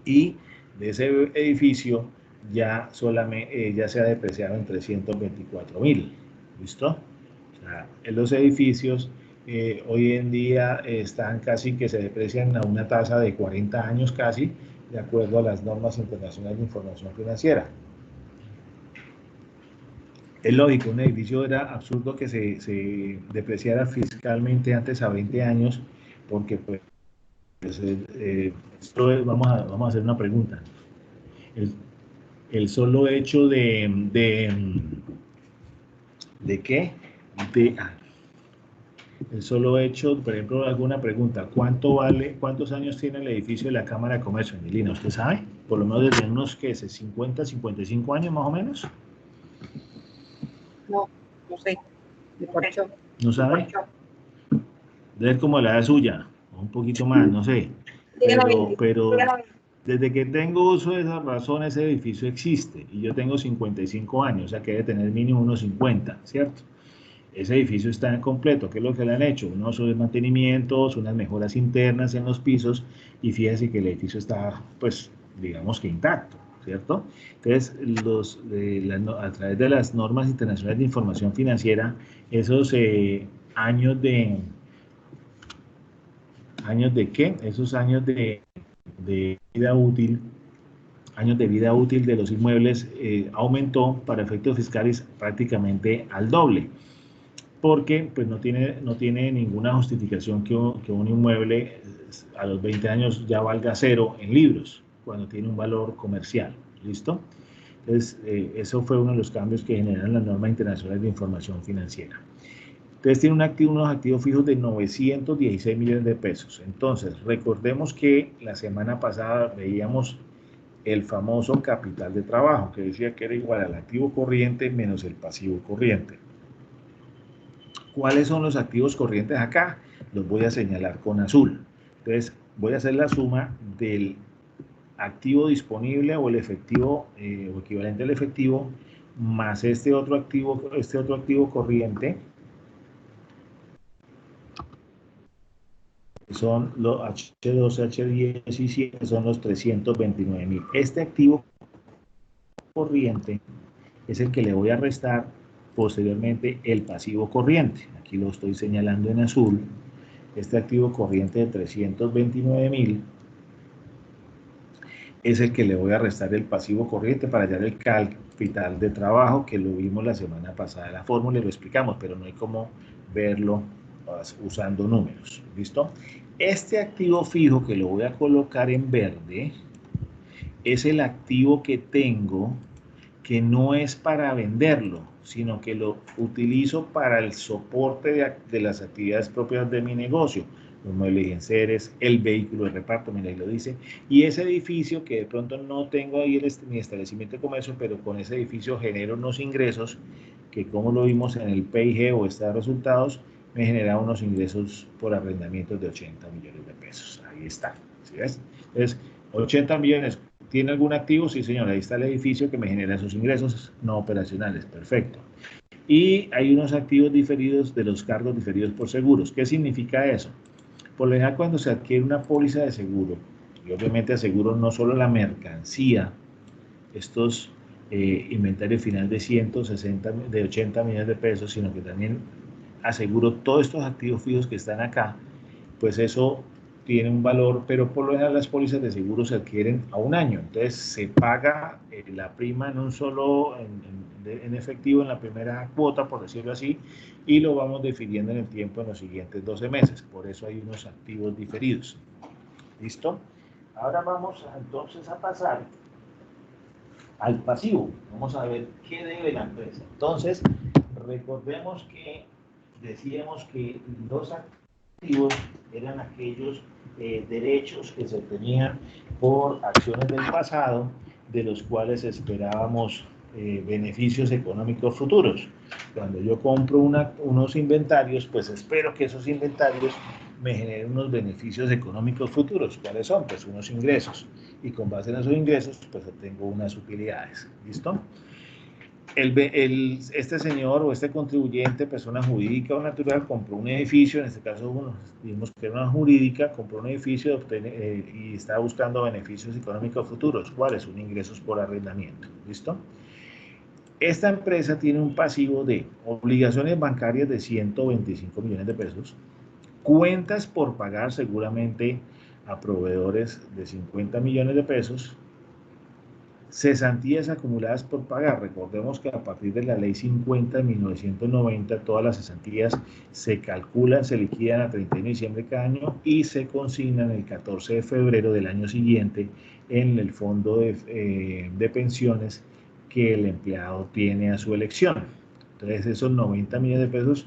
y de ese edificio ya se ha depreciado en 324.000, ¿listo? O sea, en los edificios hoy en día están casi que se deprecian a una tasa de 40 años casi, de acuerdo a las normas internacionales de información financiera. Es lógico, un edificio era absurdo que se depreciara fiscalmente antes a 20 años, porque pues vamos a hacer una pregunta. El solo hecho ¿de qué? El solo hecho, por ejemplo, alguna pregunta, ¿cuántos años tiene el edificio de la Cámara de Comercio en Milina? ¿Usted sabe? Por lo menos desde unos, ¿qué es? 50, 55 años más o menos. No sé. ¿No sabe? Debe ser como la edad suya, o un poquito más, no sé. Pero desde que tengo uso de esa razón, ese edificio existe. Y yo tengo 55 años, o sea que debe tener mínimo unos 50, ¿cierto? ese edificio está incompleto. ¿Qué es lo que le han hecho? Unos mantenimientos, unas mejoras internas en los pisos, y fíjese que el edificio está, pues, digamos que intacto, ¿cierto? Entonces, a través de las normas internacionales de información financiera, esos años de qué? Esos años de vida útil, años de vida útil de los inmuebles aumentó para efectos fiscales prácticamente al doble, porque pues no tiene ninguna justificación que un inmueble a los 20 años ya valga cero en libros, cuando tiene un valor comercial. ¿Listo? Entonces, eso fue uno de los cambios que generan las normas internacionales de información financiera. Entonces, tiene unos activos fijos de 916 millones de pesos. Entonces, recordemos que la semana pasada veíamos el famoso capital de trabajo, que decía que era igual al activo corriente menos el pasivo corriente. ¿Cuáles son los activos corrientes acá? Los voy a señalar con azul. Entonces, voy a hacer la suma del activo disponible o el efectivo o equivalente al efectivo más este otro activo corriente, que son los H12, H17, son los 329.000. Este activo corriente es el que le voy a restar posteriormente el pasivo corriente. Aquí lo estoy señalando en azul. Este activo corriente de 329.000 es el que le voy a restar el pasivo corriente para hallar el capital de trabajo, que lo vimos la semana pasada. La fórmula lo explicamos, pero no hay cómo verlo usando números. ¿Listo? Este activo fijo que lo voy a colocar en verde es el activo que tengo, que no es para venderlo, sino que lo utilizo para el soporte de las actividades propias de mi negocio, los muebles y enseres, el vehículo de reparto, mira ahí lo dice, y ese edificio que de pronto no tengo ahí mi establecimiento de comercio, pero con ese edificio genero unos ingresos que, como lo vimos en el PIG o esta de resultados, me genera unos ingresos por arrendamientos de 80 millones de pesos. Ahí está, ¿sí ves? Entonces, 80 millones. ¿Tiene algún activo? Sí, señor. Ahí está el edificio que me genera esos ingresos no operacionales. Perfecto. Y hay unos activos diferidos de los cargos diferidos por seguros. ¿Qué significa eso? Por lo general, cuando se adquiere una póliza de seguro, y obviamente aseguro no solo la mercancía, estos inventarios final de 80 millones de pesos, sino que también aseguro todos estos activos fijos que están acá, pues eso tiene un valor, pero por lo general las pólizas de seguro se adquieren a un año, entonces se paga la prima en un solo, en efectivo en la primera cuota, por decirlo así, y lo vamos definiendo en el tiempo en los siguientes 12 meses, por eso hay unos activos diferidos. ¿Listo? Ahora vamos entonces a pasar al pasivo. Vamos a ver qué debe la empresa. Entonces, recordemos que decíamos que los activos eran aquellos derechos que se tenían por acciones del pasado, de los cuales esperábamos beneficios económicos futuros. Cuando yo compro unos inventarios, pues espero que esos inventarios me generen unos beneficios económicos futuros. ¿Cuáles son? Pues unos ingresos. Y con base en esos ingresos, pues obtengo unas utilidades. ¿Listo? Este señor o este contribuyente, persona jurídica o natural, compró un edificio, en este caso vimos que era una jurídica, compró un edificio y está buscando beneficios económicos futuros. ¿Cuáles? Son ingresos por arrendamiento. ¿Listo? Esta empresa tiene un pasivo de obligaciones bancarias de 125 millones de pesos, cuentas por pagar seguramente a proveedores de 50 millones de pesos, cesantías acumuladas por pagar. Recordemos que a partir de la ley 50 de 1990, todas las cesantías se calculan, se liquidan a 31 de diciembre de cada año y se consignan el 14 de febrero del año siguiente en el fondo de pensiones que el empleado tiene a su elección. Entonces, esos 90 millones de pesos,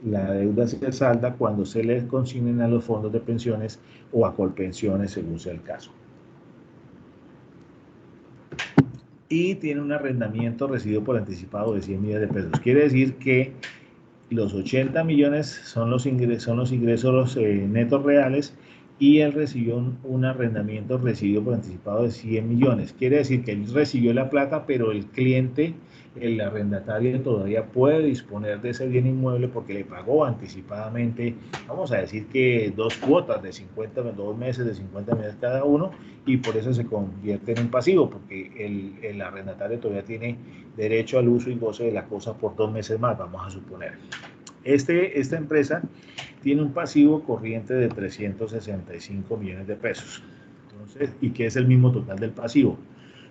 la deuda se salda cuando se les consignen a los fondos de pensiones o a Colpensiones, según sea el caso. Y tiene un arrendamiento recibido por anticipado de 100 millones de pesos. Quiere decir que los 80 millones son los ingresos netos reales y él recibió un arrendamiento recibido por anticipado de 100 millones. Quiere decir que él recibió la plata, pero el cliente, el arrendatario, todavía puede disponer de ese bien inmueble porque le pagó anticipadamente, vamos a decir que 2 cuotas de 50, 2 meses de 50 millones cada uno, y por eso se convierte en un pasivo, porque el arrendatario todavía tiene derecho al uso y goce de la cosa por 2 meses más, vamos a suponer. Esta empresa tiene un pasivo corriente de 365 millones de pesos. Entonces, ¿y qué es el mismo total del pasivo?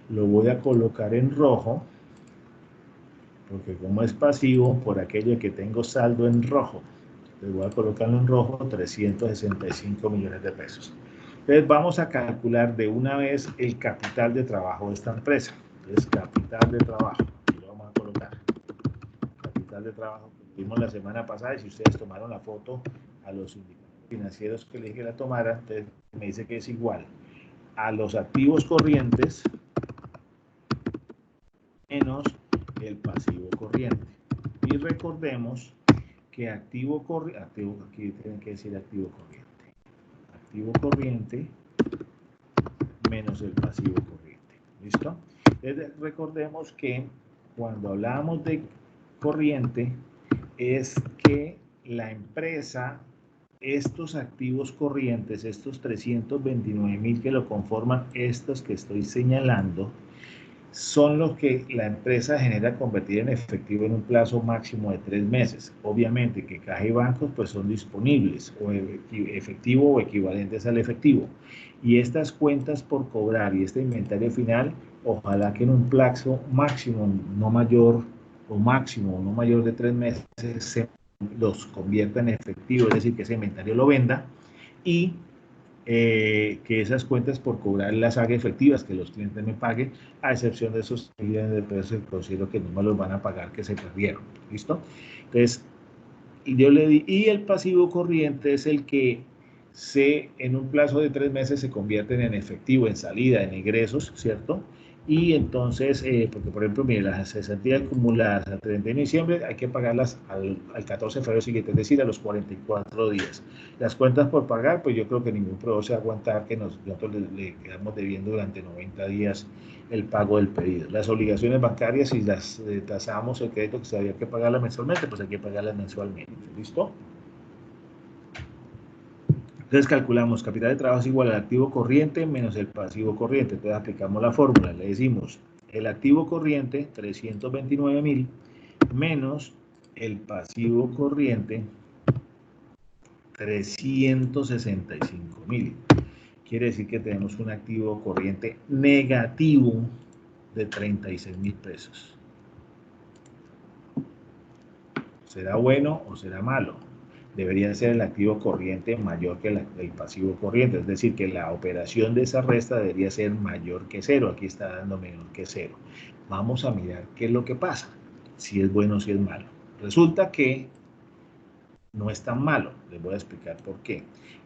Lo voy a colocar en rojo, porque como es pasivo, por aquello que tengo saldo en rojo, les voy a colocarlo en rojo, 365 millones de pesos. Entonces, vamos a calcular de una vez el capital de trabajo de esta empresa. Entonces, capital de trabajo, lo vamos a colocar. Capital de trabajo que vimos la semana pasada, y si ustedes tomaron la foto a los indicadores financieros que les dije que la tomara, entonces me dice que es igual a los activos corrientes menos el pasivo corriente. Y recordemos que activo corriente, aquí tienen que decir activo corriente menos el pasivo corriente. ¿Listo? Entonces, recordemos que cuando hablamos de corriente es que la empresa, estos activos corrientes, estos 329.000 que lo conforman, estos que estoy señalando, son los que la empresa genera convertir en efectivo en un plazo máximo de 3 meses. Obviamente que caja y bancos pues son disponibles, o efectivo o equivalentes al efectivo. Y estas cuentas por cobrar y este inventario final, ojalá que en un plazo máximo, no mayor o máximo, no mayor de 3 meses, se los convierta en efectivo, es decir, que ese inventario lo venda, y que esas cuentas por cobrar las haga efectivas, que los clientes me paguen, a excepción de esos millones de pesos que considero que no me los van a pagar, que se perdieron. ¿Listo? Entonces, yo le di, y el pasivo corriente es el que en un plazo de 3 meses se convierten en efectivo, en salida, en ingresos, ¿cierto? Y entonces, porque por ejemplo, mire, las cesantías acumuladas al 31 de diciembre hay que pagarlas al 14 de febrero siguiente, es decir, a los 44 días. Las cuentas por pagar, pues yo creo que ningún proveedor se va a aguantar que nosotros le quedamos debiendo durante 90 días el pago del pedido. Las obligaciones bancarias, si las tasamos el crédito que se había que pagarlas mensualmente, pues hay que pagarlas mensualmente. ¿Listo? Entonces calculamos capital de trabajo es igual al activo corriente menos el pasivo corriente. Entonces aplicamos la fórmula, le decimos el activo corriente, 329.000, menos el pasivo corriente, 365.000. Quiere decir que tenemos un activo corriente negativo de 36.000 pesos. ¿Será bueno o será malo? Debería ser el activo corriente mayor que el pasivo corriente, es decir, que la operación de esa resta debería ser mayor que cero. Aquí está dando menor que cero. Vamos a mirar qué es lo que pasa, si es bueno o si es malo. Resulta que no es tan malo. Les voy a explicar por qué.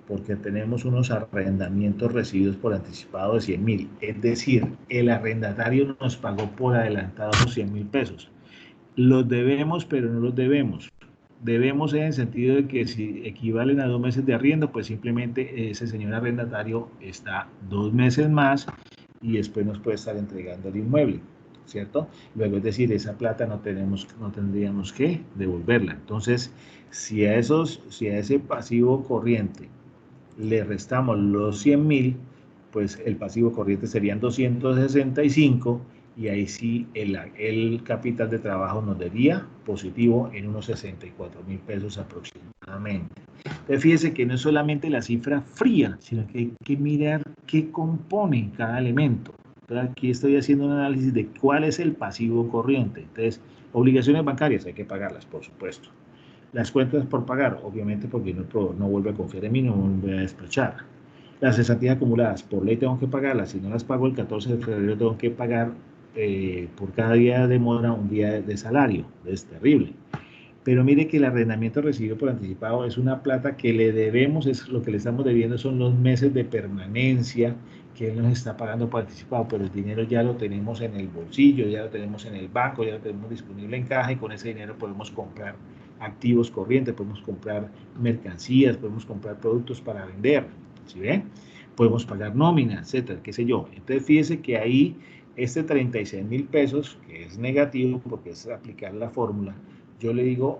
Porque tenemos unos arrendamientos recibidos por anticipado de 100.000. Es decir, el arrendatario nos pagó por adelantado los 100.000 pesos. Los debemos, pero no los debemos. Debemos en el sentido de que si equivalen a 2 meses de arriendo, pues simplemente ese señor arrendatario está 2 meses más y después nos puede estar entregando el inmueble, ¿cierto? Luego, es decir, esa plata no tendríamos que devolverla. Entonces, si a ese pasivo corriente le restamos los 100.000, pues el pasivo corriente serían 265, y ahí sí el capital de trabajo nos daría positivo en unos 64.000 pesos aproximadamente. Entonces fíjese que no es solamente la cifra fría, sino que hay que mirar qué compone cada elemento. Entonces aquí estoy haciendo un análisis de cuál es el pasivo corriente. Entonces, obligaciones bancarias hay que pagarlas, por supuesto. Las cuentas por pagar, obviamente, porque no vuelve a confiar en mí, no vuelve a despachar. Las cesantías acumuladas, por ley tengo que pagarlas. Si no las pago el 14 de febrero, tengo que pagar por cada día de demora un día de salario. Es terrible. Pero mire que el arrendamiento recibido por anticipado es una plata que le debemos, es lo que le estamos debiendo son los meses de permanencia que él nos está pagando por anticipado, pero el dinero ya lo tenemos en el bolsillo, ya lo tenemos en el banco, ya lo tenemos disponible en caja, y con ese dinero podemos comprar activos corrientes, podemos comprar mercancías, podemos comprar productos para vender, ¿sí ven? Podemos pagar nómina, etcétera, qué sé yo. Entonces, fíjese que ahí este 36.000 pesos, que es negativo porque es aplicar la fórmula, yo le digo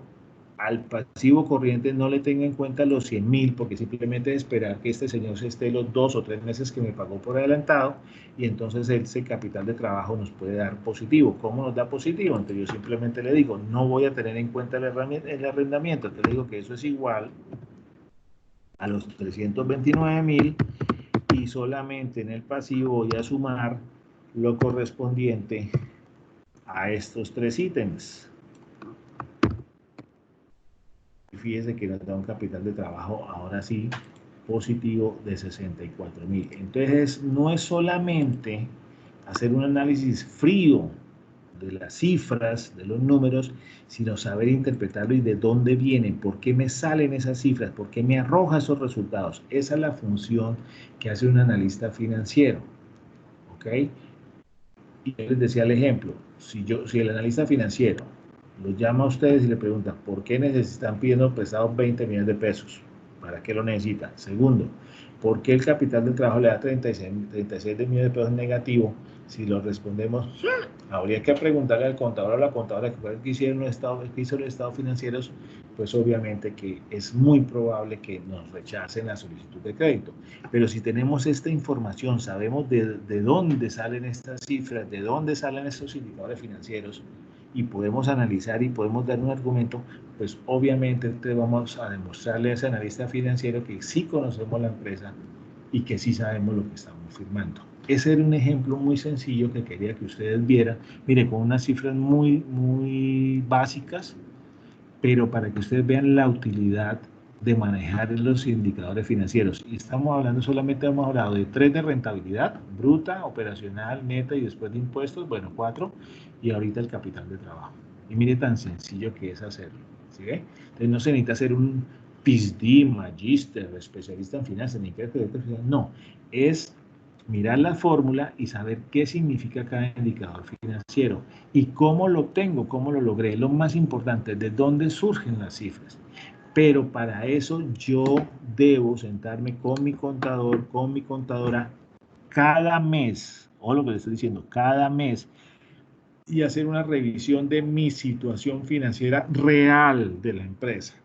al pasivo corriente no le tenga en cuenta los 100.000 porque simplemente es esperar que este señor se esté los 2 o 3 meses que me pagó por adelantado y entonces ese capital de trabajo nos puede dar positivo. ¿Cómo nos da positivo? Entonces yo simplemente le digo, no voy a tener en cuenta el arrendamiento, entonces le digo que eso es igual a los 329.000 y solamente en el pasivo voy a sumar lo correspondiente a estos 3 ítems. Fíjese que nos da un capital de trabajo ahora sí positivo de 64.000. Entonces no es solamente hacer un análisis frío de las cifras, de los números, sino saber interpretarlo y de dónde vienen, por qué me salen esas cifras, por qué me arroja esos resultados. Esa es la función que hace un analista financiero. ¿Ok? Y yo les decía el ejemplo, si el analista financiero los llama a ustedes y le pregunta por qué necesitan pidiendo prestados 20 millones de pesos, ¿para qué lo necesitan? Segundo, ¿por qué el capital de trabajo le da 36 millones de pesos negativo? Si lo respondemos, habría que preguntarle al contador o a la contadora que hicieron que hizo los estados financieros, pues obviamente que es muy probable que nos rechacen la solicitud de crédito. Pero si tenemos esta información, sabemos de dónde salen estas cifras, de dónde salen estos indicadores financieros y podemos analizar y podemos dar un argumento, pues obviamente vamos a demostrarle a ese analista financiero que sí conocemos la empresa y que sí sabemos lo que estamos firmando. Ese era un ejemplo muy sencillo que quería que ustedes vieran, mire, con unas cifras muy básicas, pero para que ustedes vean la utilidad de manejar los indicadores financieros. Y estamos hablando, solamente hemos hablado de 3 de rentabilidad, bruta, operacional, neta y después de impuestos, bueno, 4, y ahorita el capital de trabajo. Y mire tan sencillo que es hacerlo, ¿sí ve? Entonces no se necesita hacer un PhD, magíster, especialista en finanzas, ni que no, es mirar la fórmula y saber qué significa cada indicador financiero y cómo lo obtengo, cómo lo logré. Lo más importante, de dónde surgen las cifras. Pero para eso yo debo sentarme con mi contador, con mi contadora, cada mes, o lo que le estoy diciendo, cada mes, y hacer una revisión de mi situación financiera real de la empresa.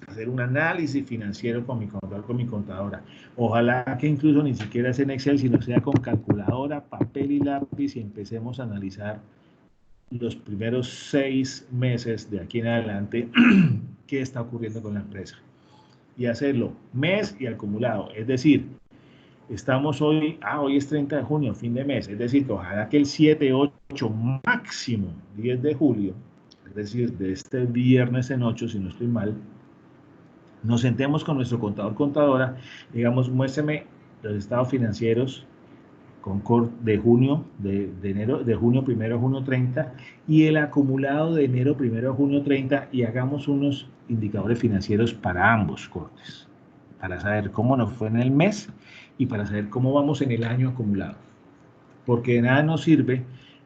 Hacer un análisis financiero con mi contador, con mi contadora. Ojalá que incluso ni siquiera sea en Excel, sino sea con calculadora, papel y lápiz y empecemos a analizar los primeros 6 meses de aquí en adelante qué está ocurriendo con la empresa. Y hacerlo mes y acumulado. Es decir, estamos hoy es 30 de junio, fin de mes. Es decir, que ojalá que el 7, 8, máximo 10 de julio, es decir, de este viernes en 8, si no estoy mal, nos sentemos con nuestro contador, contadora, digamos, muéstrame los estados financieros de junio, de junio 1 a junio 30 y el acumulado de enero 1 a junio 30 y hagamos unos indicadores financieros para ambos cortes, para saber cómo nos fue en el mes y para saber cómo vamos en el año acumulado. Porque de nada nos sirve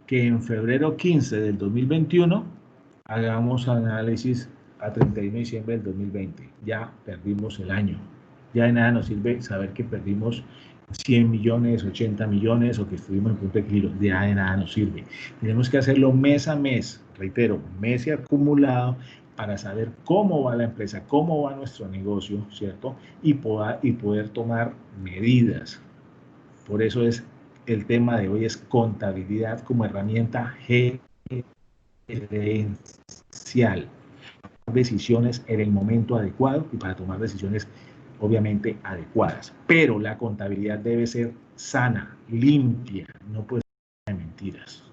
que en febrero 15 del 2021 hagamos análisis a 31 de diciembre del 2020. Ya perdimos el año. Ya de nada nos sirve saber que perdimos 100 millones, 80 millones o que estuvimos en punto de equilibrio. Ya de nada nos sirve. Tenemos que hacerlo mes a mes, reitero, mes y acumulado para saber cómo va la empresa, cómo va nuestro negocio, ¿cierto? Y poder tomar medidas. Por eso el tema de hoy es contabilidad como herramienta gerencial. Decisiones en el momento adecuado y para tomar decisiones obviamente adecuadas. Pero la contabilidad debe ser sana, limpia, no puede ser de mentiras.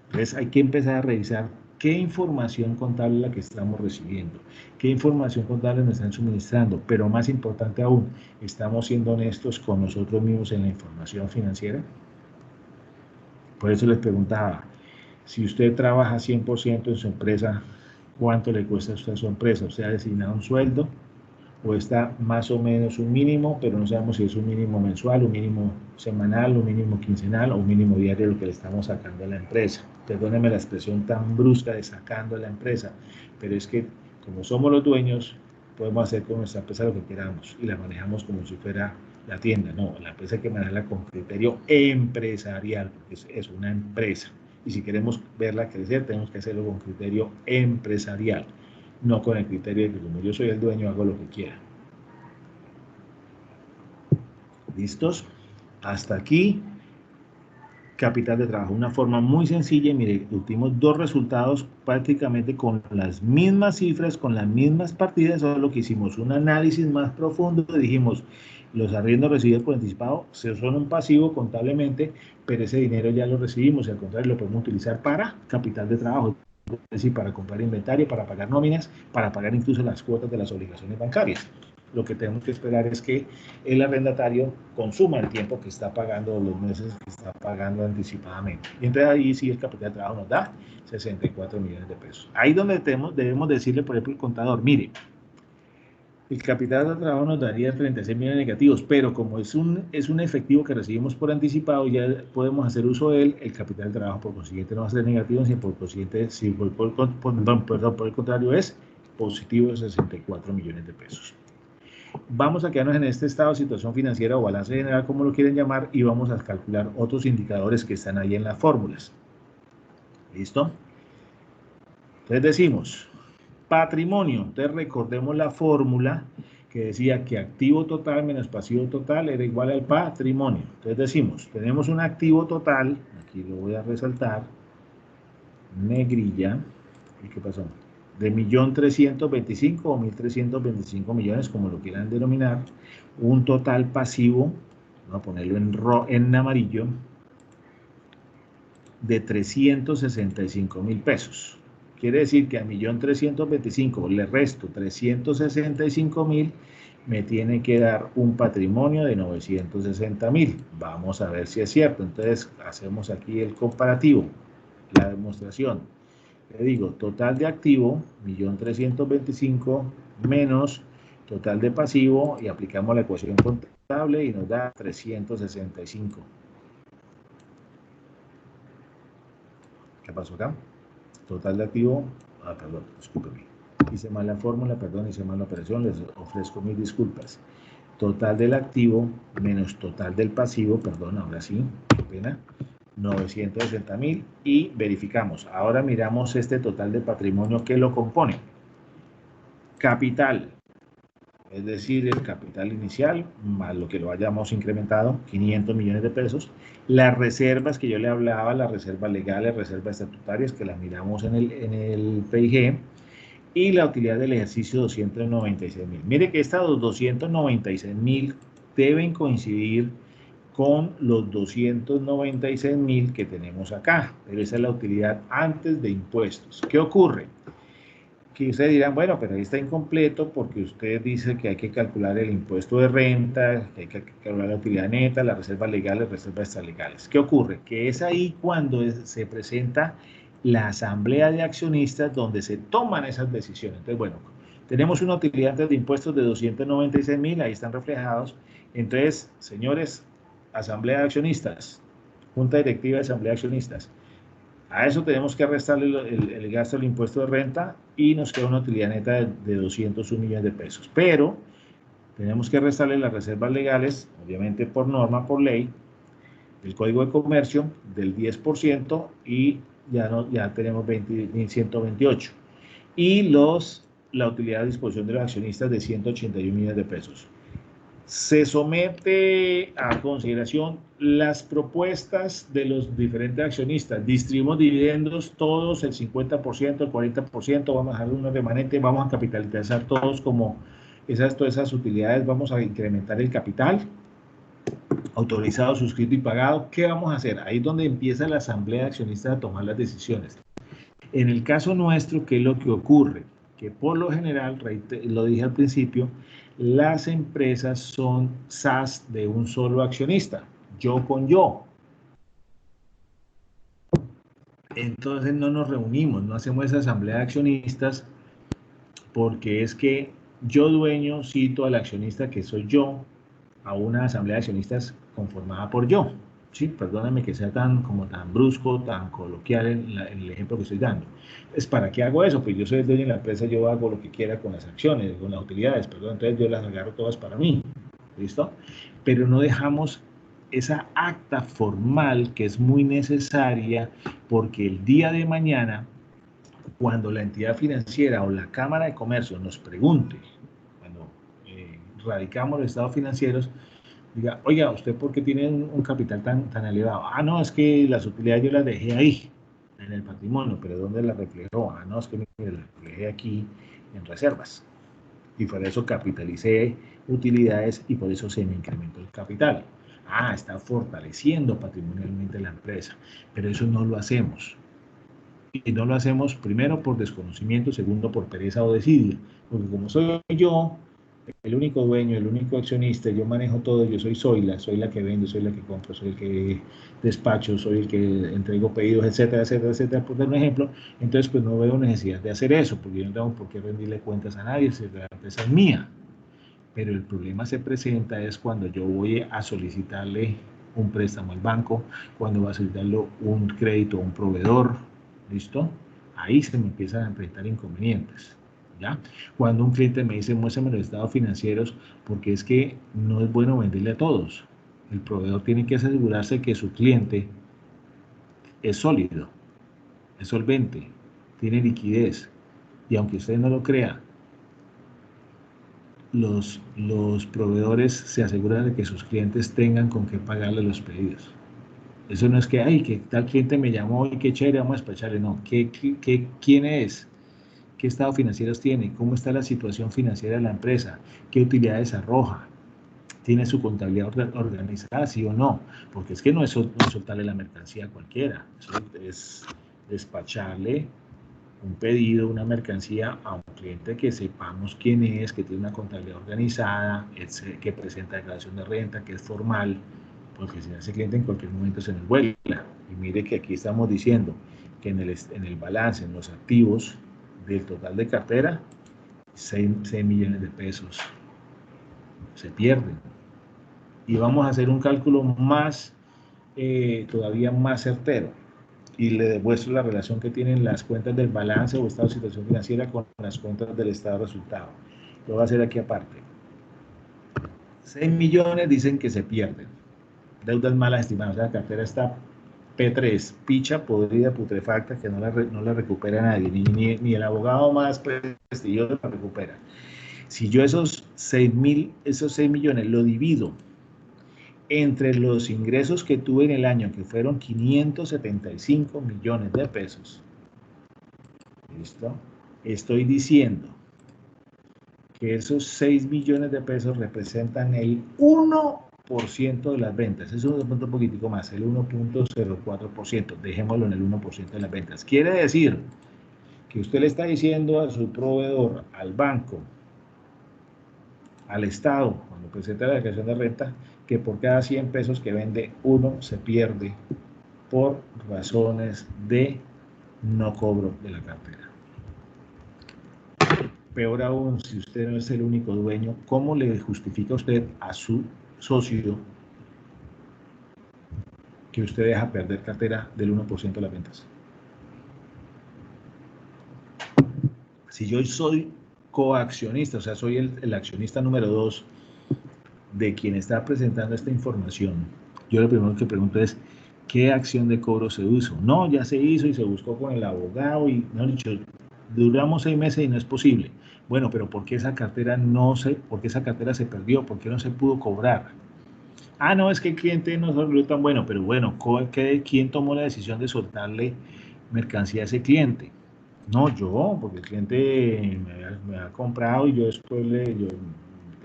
Entonces hay que empezar a revisar qué información contable es la que estamos recibiendo, qué información contable nos están suministrando, pero más importante aún, ¿estamos siendo honestos con nosotros mismos en la información financiera? Por eso les preguntaba, si usted trabaja 100% en su empresa, ¿cuánto le cuesta a usted a su empresa? ¿Usted ha designado un sueldo? ¿O está más o menos un mínimo, pero no sabemos si es un mínimo mensual, un mínimo semanal, un mínimo quincenal o un mínimo diario lo que le estamos sacando a la empresa? Perdónenme la expresión tan brusca de sacando a la empresa, pero es que como somos los dueños, podemos hacer con nuestra empresa lo que queramos y la manejamos como si fuera la tienda. No, la empresa hay que manejarla con criterio empresarial, porque es una empresa. Y si queremos verla crecer, tenemos que hacerlo con criterio empresarial, no con el criterio de que como yo soy el dueño, hago lo que quiera. ¿Listos? Hasta aquí, capital de trabajo. Una forma muy sencilla, y mire, obtuvimos dos resultados prácticamente con las mismas cifras, con las mismas partidas, solo que hicimos un análisis más profundo y dijimos, los arriendos recibidos por anticipado son un pasivo contablemente, pero ese dinero ya lo recibimos y al contrario lo podemos utilizar para capital de trabajo, es decir, para comprar inventario, para pagar nóminas, para pagar incluso las cuotas de las obligaciones bancarias. Lo que tenemos que esperar es que el arrendatario consuma el tiempo que está pagando, los meses que está pagando anticipadamente. Y entonces ahí sí el capital de trabajo nos da 64 millones de pesos. Ahí donde debemos decirle, por ejemplo, al contador, mire, el capital de trabajo nos daría 36 millones negativos, pero como es un efectivo que recibimos por anticipado, ya podemos hacer uso de él, el capital de trabajo por consiguiente no va a ser negativo, sino por consiguiente, si por el contrario es positivo de 64 millones de pesos. Vamos a quedarnos en este estado de situación financiera o balance general, como lo quieren llamar, y vamos a calcular otros indicadores que están ahí en las fórmulas. ¿Listo? Entonces decimos, patrimonio. Entonces recordemos la fórmula que decía que activo total menos pasivo total era igual al patrimonio. Entonces decimos, tenemos un activo total, aquí lo voy a resaltar, negrilla, ¿y qué pasó? De 1.325.000 o 1.325 millones, como lo quieran denominar, un total pasivo, vamos a ponerlo en amarillo, de 365.000 pesos. Quiere decir que a 1.325.000 le resto 365.000, me tiene que dar un patrimonio de 960.000. Vamos a ver si es cierto. Entonces hacemos aquí el comparativo, la demostración. Le digo, total de activo, 1.325.000 menos total de pasivo, y aplicamos la ecuación contable y nos da 365. ¿Qué pasó acá? Total de activo, perdón, discúlpeme. Hice mal la fórmula, perdón, hice mal la operación, les ofrezco mis disculpas. Total del activo menos total del pasivo, perdón, ahora sí, qué pena, 960.000, y verificamos. Ahora miramos este total de patrimonio que lo compone. Capital, es decir, el capital inicial más lo que lo hayamos incrementado, 500 millones de pesos. Las reservas que yo le hablaba, las reservas legales, reservas estatutarias, que las miramos en el PIG, y la utilidad del ejercicio, 296.000. Mire que estos 296.000 deben coincidir con los 296.000 que tenemos acá, pero esa es la utilidad antes de impuestos. ¿Qué ocurre? Que ustedes dirán, bueno, pero ahí está incompleto porque usted dice que hay que calcular el impuesto de renta, que hay que calcular la utilidad neta, las reservas legales, reservas extralegales. ¿Qué ocurre? Que es ahí cuando se presenta la asamblea de accionistas donde se toman esas decisiones. Entonces, bueno, tenemos una utilidad antes de impuestos de 296.000, ahí están reflejados. Entonces, señores, asamblea de accionistas, junta directiva de asamblea de accionistas, a eso tenemos que restarle el gasto del impuesto de renta y nos queda una utilidad neta de 201 millones de pesos. Pero tenemos que restarle las reservas legales, obviamente por norma, por ley, el Código de Comercio del 10%, y ya tenemos 128. Y la utilidad a disposición de los accionistas de 181 millones de pesos. Se somete a consideración las propuestas de los diferentes accionistas. Distribuimos dividendos todos, el 50%, el 40%, vamos a dejar uno remanente, vamos a capitalizar todos como todas esas utilidades, vamos a incrementar el capital, autorizado, suscrito y pagado. ¿Qué vamos a hacer? Ahí es donde empieza la asamblea de accionistas a tomar las decisiones. En el caso nuestro, ¿qué es lo que ocurre? Que por lo general, lo dije al principio, las empresas son SAS de un solo accionista, yo con yo. Entonces no nos reunimos, no hacemos esa asamblea de accionistas, porque es que yo dueño cito al accionista que soy yo a una asamblea de accionistas conformada por yo. Sí, perdóname que sea tan, como tan brusco, tan coloquial en el ejemplo que estoy dando. Es ¿para qué hago eso? Pues yo soy el dueño de la empresa, yo hago lo que quiera con las acciones, con las utilidades, perdón, entonces yo las agarro todas para mí, ¿listo? Pero no dejamos esa acta formal que es muy necesaria porque el día de mañana, cuando la entidad financiera o la Cámara de Comercio nos pregunte, cuando radicamos los estados financieros, diga, oiga, ¿usted por qué tiene un capital tan elevado? Ah, no, es que las utilidades yo las dejé ahí, en el patrimonio, pero ¿dónde las reflejó? Ah, no, es que mire, las reflejé aquí en reservas. Y por eso capitalicé utilidades y por eso se me incrementó el capital. Ah, está fortaleciendo patrimonialmente la empresa, pero eso no lo hacemos. Y no lo hacemos primero por desconocimiento, segundo por pereza o desidia, porque como soy yo el único dueño, el único accionista, yo manejo todo, yo soy la que vendo, soy la que compro, soy el que despacho, soy el que entrego pedidos, etcétera, etcétera, etcétera, por dar un ejemplo, entonces pues no veo necesidad de hacer eso, porque yo no tengo por qué rendirle cuentas a nadie, si la empresa es mía. Pero el problema se presenta es cuando yo voy a solicitarle un préstamo al banco, cuando voy a solicitarle un crédito a un proveedor, ¿listo? Ahí se me empiezan a presentar inconvenientes, ¿ya? Cuando un cliente me dice, muéstrame los estados financieros, porque es que no es bueno venderle a todos. El proveedor tiene que asegurarse que su cliente es sólido, es solvente, tiene liquidez. Y aunque usted no lo crea, los proveedores se aseguran de que sus clientes tengan con qué pagarle los pedidos. Eso no es que, ay, que tal cliente me llamó y qué chévere, vamos a despacharle. No, ¿quién es? ¿Qué estado financieros tiene? ¿Cómo está la situación financiera de la empresa? ¿Qué utilidades arroja? ¿Tiene su contabilidad organizada, sí o no? Porque es que no es soltarle la mercancía a cualquiera, eso es despacharle un pedido, una mercancía a un cliente que sepamos quién es, que tiene una contabilidad organizada, que presenta declaración de renta, que es formal, porque si no ese cliente en cualquier momento se nos vuela. Y mire que aquí estamos diciendo que en el balance, en los activos del total de cartera, 6 millones de pesos se pierden. Y vamos a hacer un cálculo más, todavía más certero. Y le demuestro la relación que tienen las cuentas del balance o estado de situación financiera con las cuentas del estado de resultado. Lo voy a hacer aquí aparte. 6 millones dicen que se pierden. Deudas malas estimadas. O sea, la cartera está P3, picha, podrida, putrefacta, que no la recupera nadie, ni el abogado más prestigioso la recupera. Si yo esos 6 millones lo divido entre los ingresos que tuve en el año, que fueron 575 millones de pesos, ¿listo? Estoy diciendo que esos 6 millones de pesos representan el 1% de las ventas. Eso es un poquitico más, el 1.04%. Dejémoslo en el 1% de las ventas. Quiere decir que usted le está diciendo a su proveedor, al banco, al Estado, cuando presenta la declaración de renta, que por cada 100 pesos que vende, uno se pierde por razones de no cobro de la cartera. Peor aún, si usted no es el único dueño, ¿cómo le justifica usted a su socio que usted deja perder cartera del 1% de las ventas? Si yo soy coaccionista, o sea, soy el accionista número 2 de quien está presentando esta información, yo lo primero que pregunto es, ¿qué acción de cobro se hizo? No, ya se hizo y se buscó con el abogado y, no dicho, duramos 6 meses y no es posible. Bueno, pero ¿por qué esa cartera por qué esa cartera se perdió? ¿Por qué no se pudo cobrar? Ah, no, es que el cliente no es tan bueno, pero bueno, ¿quién tomó la decisión de soltarle mercancía a ese cliente? No, yo, porque el cliente me ha comprado y yo después yo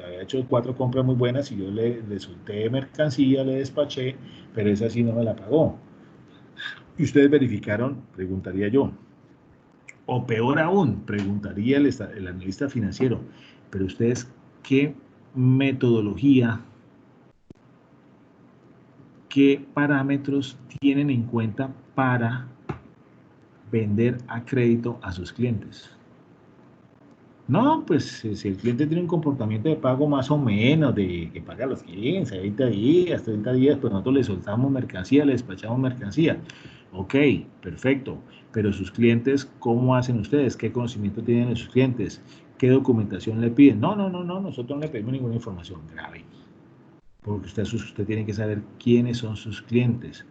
había hecho 4 compras muy buenas y yo le solté mercancía, le despaché, pero esa sí no me la pagó. Y ustedes verificaron, preguntaría yo, o peor aún, preguntaría el analista financiero, pero ustedes, ¿qué metodología, qué parámetros tienen en cuenta para vender a crédito a sus clientes? No, pues si el cliente tiene un comportamiento de pago más o menos, de que paga los 15, 20 días, 30 días, pues nosotros le soltamos mercancía, le despachamos mercancía. Ok, perfecto. Pero sus clientes, ¿cómo hacen ustedes? ¿Qué conocimiento tienen de sus clientes? ¿Qué documentación le piden? No, no, no, no, nosotros no le pedimos ninguna información grave. Porque usted tiene que saber quiénes son sus clientes,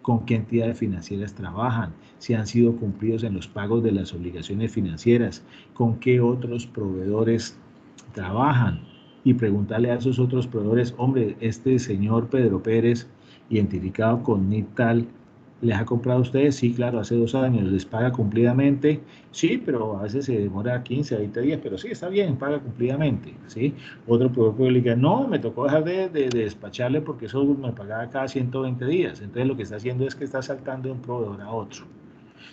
con qué entidades financieras trabajan, si han sido cumplidos en los pagos de las obligaciones financieras, con qué otros proveedores trabajan y preguntarle a esos otros proveedores, hombre, este señor Pedro Pérez, identificado con NIT tal, ¿les ha comprado a ustedes? Sí, claro, hace 2 años, ¿les paga cumplidamente? Sí, pero a veces se demora 15 a 20 días, pero sí, está bien, paga cumplidamente, ¿sí? Otro proveedor le diga, no, me tocó dejar de despacharle porque eso me pagaba cada 120 días. Entonces lo que está haciendo es que está saltando de un proveedor a otro.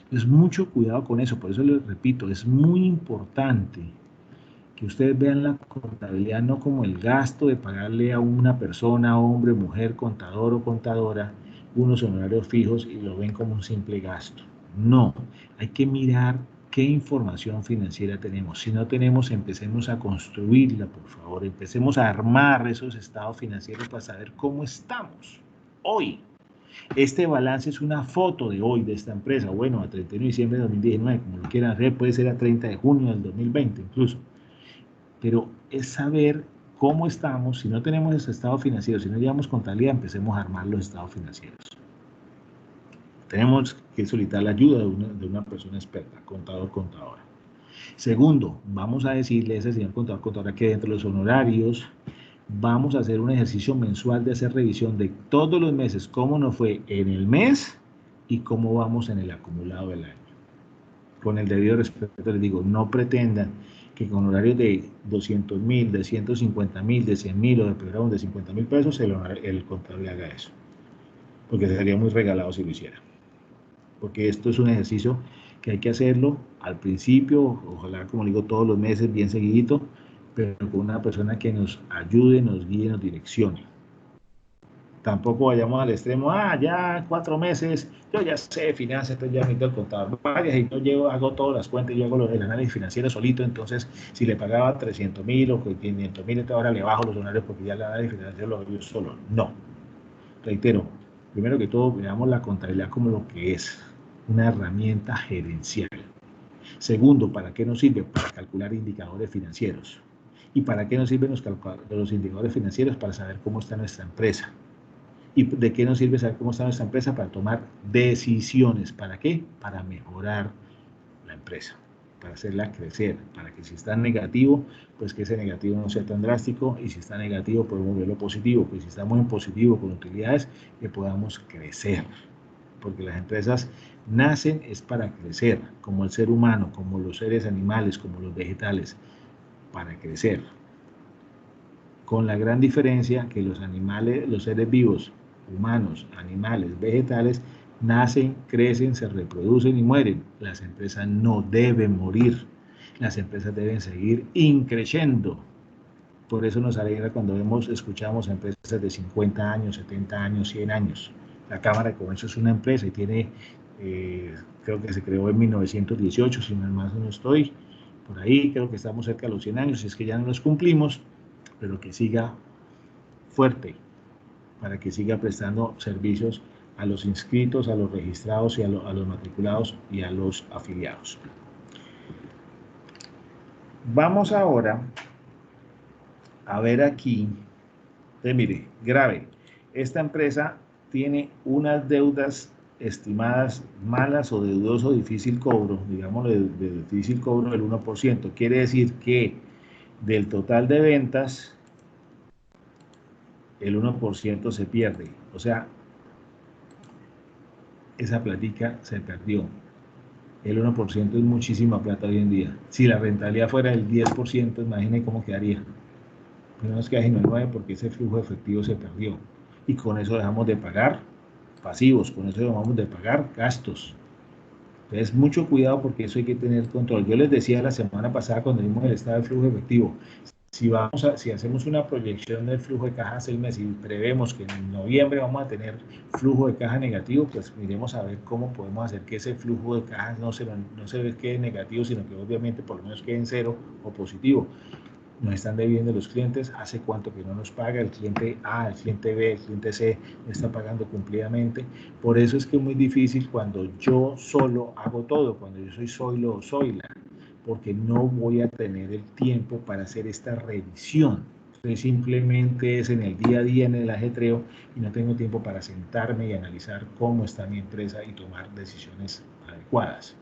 Entonces mucho cuidado con eso, por eso les repito, es muy importante que ustedes vean la contabilidad no como el gasto de pagarle a una persona, hombre, mujer, contador o contadora, unos honorarios fijos y lo ven como un simple gasto. No, hay que mirar qué información financiera tenemos. Si no tenemos, empecemos a construirla, por favor. Empecemos a armar esos estados financieros para saber cómo estamos hoy. Este balance es una foto de hoy de esta empresa. Bueno, a 31 de diciembre de 2019, como lo quieran hacer, puede ser a 30 de junio del 2020 incluso, pero es saber cómo estamos. Si no tenemos ese estado financiero, si no llevamos contabilidad, empecemos a armar los estados financieros. Tenemos que solicitar la ayuda de una persona experta, contador, contadora. Segundo, vamos a decirle a ese señor contador, contadora, que dentro de los honorarios vamos a hacer un ejercicio mensual de hacer revisión de todos los meses, cómo nos fue en el mes y cómo vamos en el acumulado del año. Con el debido respeto les digo, no pretendan que con horarios de 200.000, de 150.000, de 100.000 o de peor de 50.000 pesos el contable haga eso, porque sería muy regalado si lo hiciera. Porque esto es un ejercicio que hay que hacerlo al principio, ojalá como digo todos los meses, bien seguidito, pero con una persona que nos ayude, nos guíe, nos direccione. Tampoco vayamos al extremo, ya 4 meses, yo ya sé finanzas, entonces ya necesito el contador. Vaya, y yo llevo, hago todas las cuentas, yo hago el análisis financiero solito, entonces si le pagaba 300.000 o 500.000, entonces ahora le bajo los honorarios porque ya el análisis financiero lo hago yo solo. No, reitero, primero que todo, veamos la contabilidad como lo que es, una herramienta gerencial. Segundo, ¿para qué nos sirve? Para calcular indicadores financieros. ¿Y para qué nos sirven los indicadores financieros? Para saber cómo está nuestra empresa. ¿Y de qué nos sirve saber cómo está nuestra empresa? Para tomar decisiones. ¿Para qué? Para mejorar la empresa, para hacerla crecer, para que si está en negativo, pues que ese negativo no sea tan drástico, y si está negativo podemos verlo positivo, pues si estamos en positivo con utilidades, que podamos crecer, porque las empresas nacen es para crecer, como el ser humano, como los seres animales, como los vegetales, para crecer, con la gran diferencia que los animales, los seres vivos, humanos, animales, vegetales, nacen, crecen, se reproducen y mueren. Las empresas no deben morir. Las empresas deben seguir increciendo. Por eso nos alegra cuando escuchamos empresas de 50 años, 70 años, 100 años. La Cámara de Comercio es una empresa y tiene, creo que se creó en 1918, si más no estoy, por ahí, creo que estamos cerca de los 100 años, si es que ya no los cumplimos, pero que siga fuerte, para que siga prestando servicios a los inscritos, a los registrados y a los matriculados y a los afiliados. Vamos ahora a ver aquí, mire, grave, esta empresa tiene unas deudas estimadas malas o de dudoso difícil cobro, digamos de difícil cobro del 1%, quiere decir que del total de ventas, el 1% se pierde, o sea, esa platica se perdió. El 1% es muchísima plata hoy en día. Si la rentabilidad fuera del 10%, imaginen cómo quedaría. Primero es que hay 9 porque ese flujo efectivo se perdió. Y con eso dejamos de pagar pasivos, con eso dejamos de pagar gastos. Entonces, mucho cuidado porque eso hay que tener control. Yo les decía la semana pasada cuando vimos el estado de flujo efectivo, si hacemos una proyección del flujo de caja a 6 meses y prevemos que en noviembre vamos a tener flujo de caja negativo, pues miremos a ver cómo podemos hacer que ese flujo de caja no se quede negativo, sino que obviamente por lo menos quede en cero o positivo. Nos están debiendo los clientes, hace cuánto que no nos paga, el cliente A, el cliente B, el cliente C no está pagando cumplidamente. Por eso es que es muy difícil cuando yo solo hago todo, cuando yo soy solo o soy porque no voy a tener el tiempo para hacer esta revisión. Entonces simplemente es en el día a día, en el ajetreo, y no tengo tiempo para sentarme y analizar cómo está mi empresa y tomar decisiones adecuadas.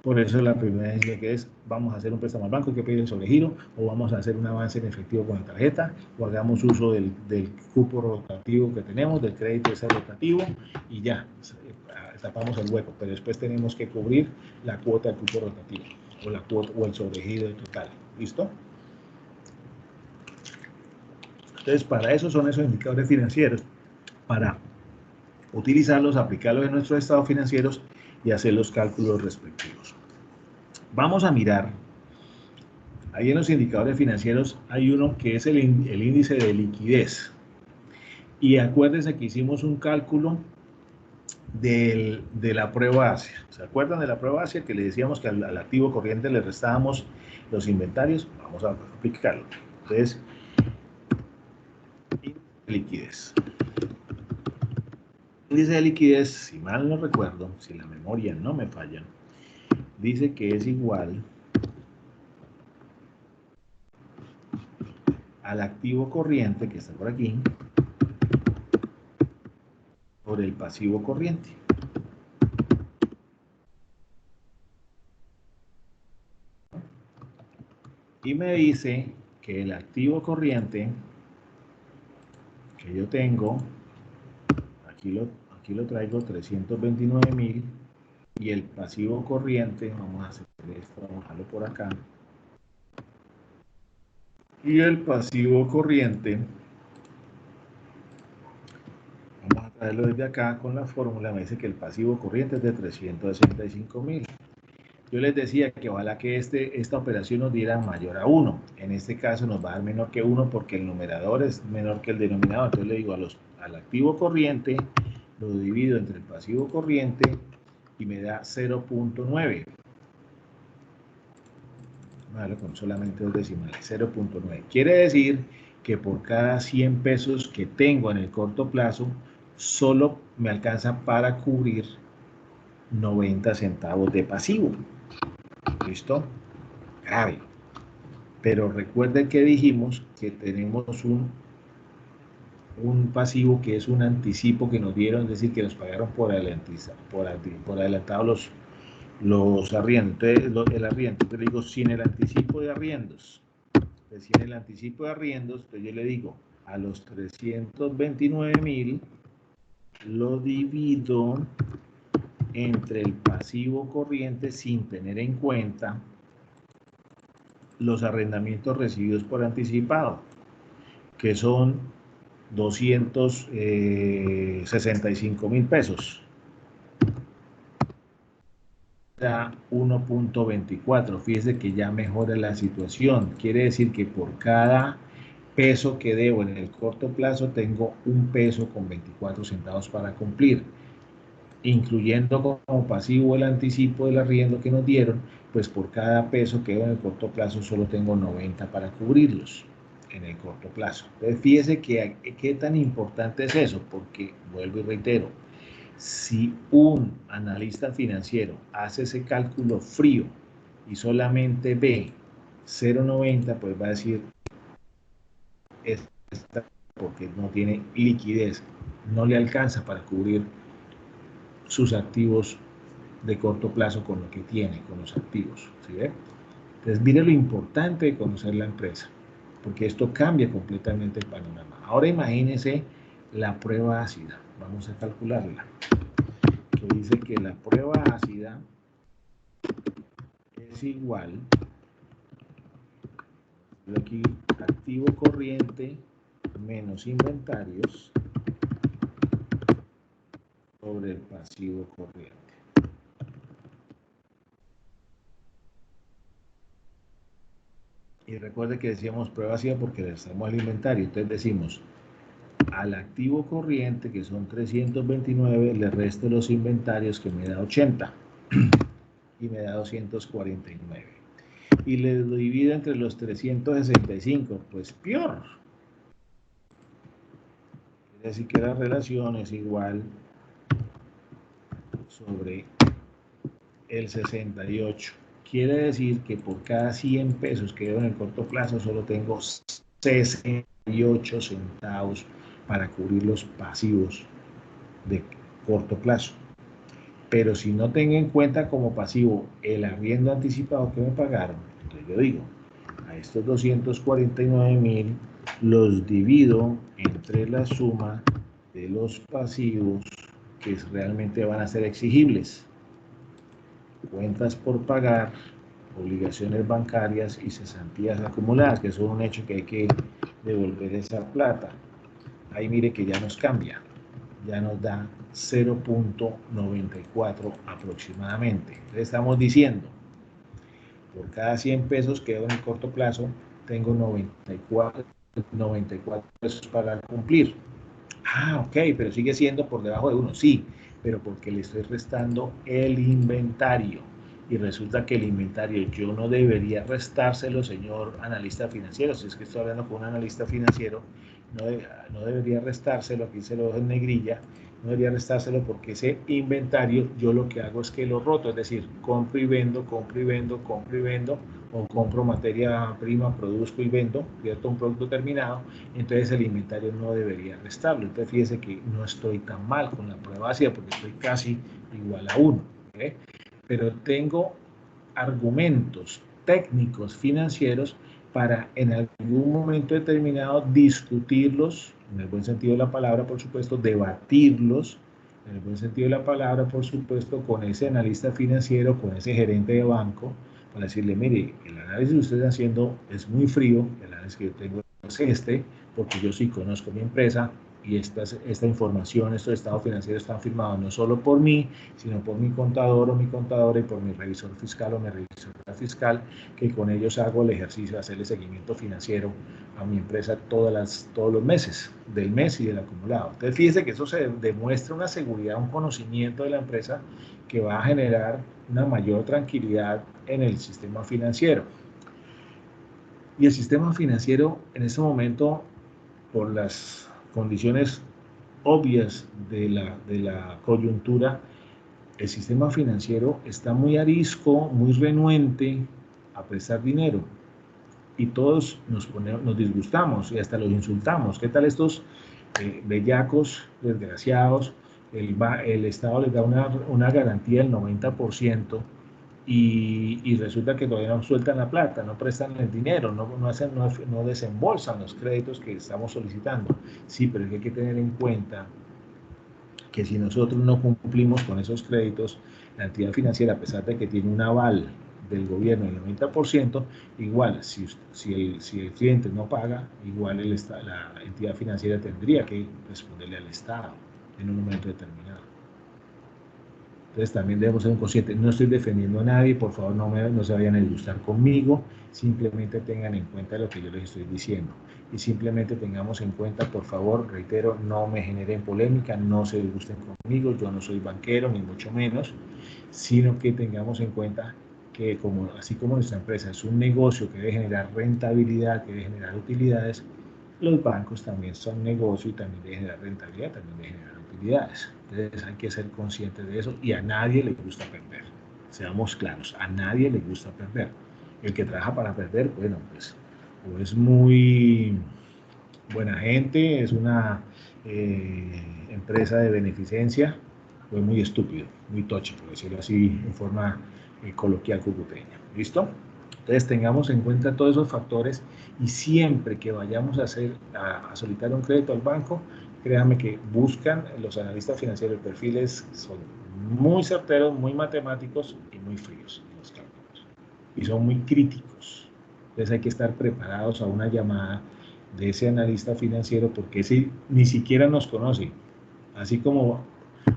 Por eso la primera decisión que es, vamos a hacer un préstamo al banco, hay que pedir el sobregiro, o vamos a hacer un avance en efectivo con la tarjeta, o hagamos uso del cupo rotativo que tenemos, del crédito ese rotativo, y ya, tapamos el hueco. Pero después tenemos que cubrir la cuota del cupo rotativo, o la cuota, o el sobregiro total. ¿Listo? Entonces, para eso son esos indicadores financieros, para utilizarlos, aplicarlos en nuestros estados financieros y hacer los cálculos respectivos. Vamos a mirar, ahí en los indicadores financieros hay uno que es el índice de liquidez. Y acuérdense que hicimos un cálculo de la prueba ASIA. ¿Se acuerdan de la prueba ASIA que le decíamos que al activo corriente le restábamos los inventarios? Vamos a aplicarlo. Entonces, liquidez. Índice de liquidez, si mal no recuerdo, si la memoria no me falla, dice que es igual al activo corriente que está por aquí por el pasivo corriente. Y me dice que el activo corriente que yo tengo, aquí lo traigo 329.000, y el pasivo corriente, vamos a hacer esto, vamos a dejarlo por acá, y el pasivo corriente, vamos a traerlo desde acá con la fórmula, me dice que el pasivo corriente es de 365.000. Yo les decía que ojalá que esta operación nos diera mayor a 1. En este caso nos va a dar menor que 1 porque el numerador es menor que el denominador. Entonces le digo al activo corriente, lo divido entre el pasivo corriente y me da 0.9. Vale, con solamente dos decimales, 0.9. Quiere decir que por cada 100 pesos que tengo en el corto plazo, solo me alcanza para cubrir 90 centavos de pasivo. ¿Listo? Grave. Pero recuerden que dijimos que tenemos un pasivo que es un anticipo que nos dieron, es decir, que nos pagaron por adelantado los arriendos. Entonces, el arriendo, entonces le digo, sin el anticipo de arriendos. Entonces, sin el anticipo de arriendos, entonces yo le digo, a los 329.000 lo divido entre el pasivo corriente sin tener en cuenta los arrendamientos recibidos por anticipado, que son 265.000 pesos. Da 1.24. Fíjese que ya mejora la situación. Quiere decir que por cada peso que debo en el corto plazo tengo 1 peso con 24 centavos para cumplir, incluyendo como pasivo el anticipo del arriendo que nos dieron. Pues por cada peso que debo en el corto plazo solo tengo 90 para cubrirlos en el corto plazo. Entonces fíjese que qué tan importante es eso, porque vuelvo y reitero, si un analista financiero hace ese cálculo frío y solamente ve 0.90, pues va a decir, porque no tiene liquidez, no le alcanza para cubrir sus activos de corto plazo con lo que tiene, con los activos. ¿Sí ve? Entonces, mire lo importante de conocer la empresa, porque esto cambia completamente el panorama. Ahora imagínense la prueba ácida. Vamos a calcularla. Que dice que la prueba ácida es igual, aquí, activo corriente menos inventarios sobre el pasivo corriente. Y recuerde que decíamos prueba ciega porque le restamos el inventario. Entonces decimos, al activo corriente, que son 329, le resto los inventarios que me da 80 y me da 249. Y le divido entre los 365, pues peor. Quiere decir que la relación es igual sobre el 68. Quiere decir que por cada 100 pesos que veo en el corto plazo solo tengo 68 centavos para cubrir los pasivos de corto plazo. Pero si no tengo en cuenta como pasivo el arriendo anticipado que me pagaron, entonces yo digo, a estos 249,000 los divido entre la suma de los pasivos que realmente van a ser exigibles. Cuentas por pagar, obligaciones bancarias y cesantías acumuladas, que son un hecho que hay que devolver esa plata. Ahí mire que ya nos cambia, ya nos da 0.94 aproximadamente. Entonces estamos diciendo, por cada 100 pesos que doy en el corto plazo, tengo 94 pesos para cumplir. Ah, ok, pero sigue siendo por debajo de 1, sí, pero porque le estoy restando el inventario. Y resulta que el inventario yo no debería restárselo, señor analista financiero. Si es que estoy hablando con un analista financiero, no debería restárselo, aquí se lo dejo en negrilla, no debería restárselo porque ese inventario yo lo que hago es que lo roto, es decir, compro y vendo, compro y vendo, compro y vendo, o compro materia prima, produzco y vendo, ¿cierto? Un producto terminado, entonces el inventario no debería restarlo. Entonces fíjese que no estoy tan mal con la prueba ácida porque estoy casi igual a 1. ¿Okay? Pero tengo argumentos técnicos financieros para en algún momento determinado discutirlos, en el buen sentido de la palabra, por supuesto, debatirlos, en el buen sentido de la palabra, por supuesto, con ese analista financiero, con ese gerente de banco, para decirle, mire, el análisis que usted está haciendo es muy frío, el análisis que yo tengo es porque yo sí conozco mi empresa y esta información, estos estados financieros están firmados no solo por mí, sino por mi contador o mi contadora y por mi revisor fiscal o mi revisora fiscal, que con ellos hago el ejercicio de hacerle seguimiento financiero a mi empresa todos los meses, del mes y del acumulado. Entonces, fíjese que eso se demuestra una seguridad, un conocimiento de la empresa que va a generar una mayor tranquilidad en el sistema financiero. Y el sistema financiero en este momento, por las condiciones obvias de la coyuntura, el sistema financiero está muy arisco, muy renuente a prestar dinero. Y todos nos disgustamos y hasta los insultamos. ¿Qué tal estos bellacos, desgraciados? El Estado les da una garantía del 90%. Y resulta que todavía no sueltan la plata, no prestan el dinero, no desembolsan los créditos que estamos solicitando. Sí, pero hay que tener en cuenta que si nosotros no cumplimos con esos créditos, la entidad financiera, a pesar de que tiene un aval del gobierno del 90%, igual, si el cliente no paga, igual la entidad financiera tendría que responderle al Estado en un momento determinado. Entonces también debemos ser un consciente. No estoy defendiendo a nadie, por favor no se vayan a disgustar conmigo, simplemente tengan en cuenta lo que yo les estoy diciendo. Y simplemente tengamos en cuenta, por favor, reitero, no me generen polémica, no se disgusten conmigo, yo no soy banquero, ni mucho menos, sino que tengamos en cuenta que así como nuestra empresa es un negocio que debe generar rentabilidad, que debe generar utilidades, los bancos también son negocio y también deben generar rentabilidad, también deben generar utilidades. Entonces hay que ser conscientes de eso y a nadie le gusta perder. Seamos claros, a nadie le gusta perder. El que trabaja para perder, bueno, pues o es muy buena gente, es una empresa de beneficencia, o es muy estúpido, muy tocho, por decirlo así, en forma coloquial cucuteña. ¿Listo? Entonces tengamos en cuenta todos esos factores y siempre que vayamos a solicitar un crédito al banco, créanme que buscan los analistas financieros perfiles, son muy certeros, muy matemáticos y muy fríos en los cálculos. Y son muy críticos. Entonces hay que estar preparados a una llamada de ese analista financiero porque ese ni siquiera nos conoce. Así como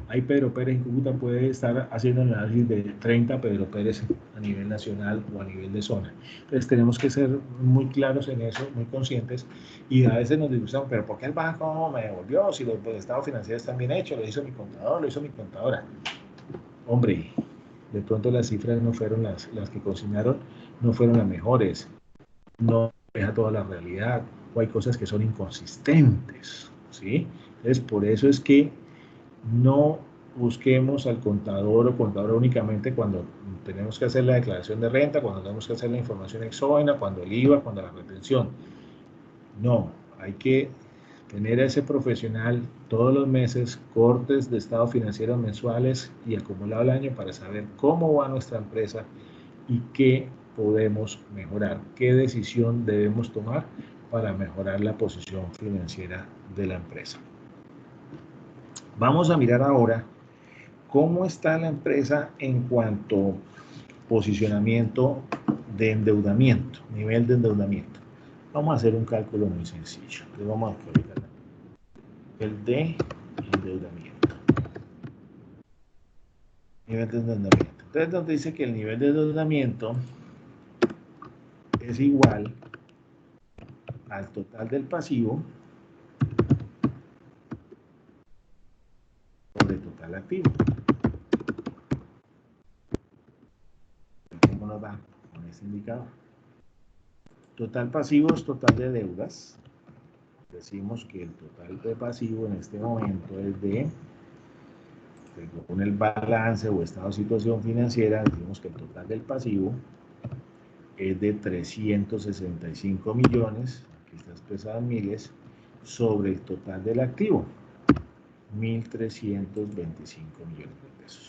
Hay Pedro Pérez en Cúcuta, puede estar haciendo el análisis de 30 Pedro Pérez a nivel nacional o a nivel de zona. Entonces tenemos que ser muy claros en eso, muy conscientes, y a veces nos disgustamos, pero ¿por qué el banco me devolvió? Si los estados financieros están bien hechos, lo hizo mi contador, lo hizo mi contadora. Hombre, de pronto las cifras no fueron las que consignaron, no fueron las mejores, no deja toda la realidad, o hay cosas que son inconsistentes, ¿sí? Entonces, por eso es que no busquemos al contador o contadora únicamente cuando tenemos que hacer la declaración de renta, cuando tenemos que hacer la información exógena, cuando el IVA, cuando la retención. No, hay que tener a ese profesional todos los meses, cortes de estado financiero mensuales y acumulado el año para saber cómo va nuestra empresa y qué podemos mejorar, qué decisión debemos tomar para mejorar la posición financiera de la empresa. Vamos a mirar ahora cómo está la empresa en cuanto a posicionamiento de endeudamiento, nivel de endeudamiento. Vamos a hacer un cálculo muy sencillo. Entonces vamos a colocar el de endeudamiento. Nivel de endeudamiento. Entonces nos dice que el nivel de endeudamiento es igual al total del pasivo sobre total activo. ¿Cómo nos va con este indicador? Total pasivo es total de deudas. Decimos que el total de pasivo en este momento es de, según el balance o estado de situación financiera, decimos que el total del pasivo es de 365 millones, aquí está expresado en miles, sobre el total del activo, 1.325 millones de pesos.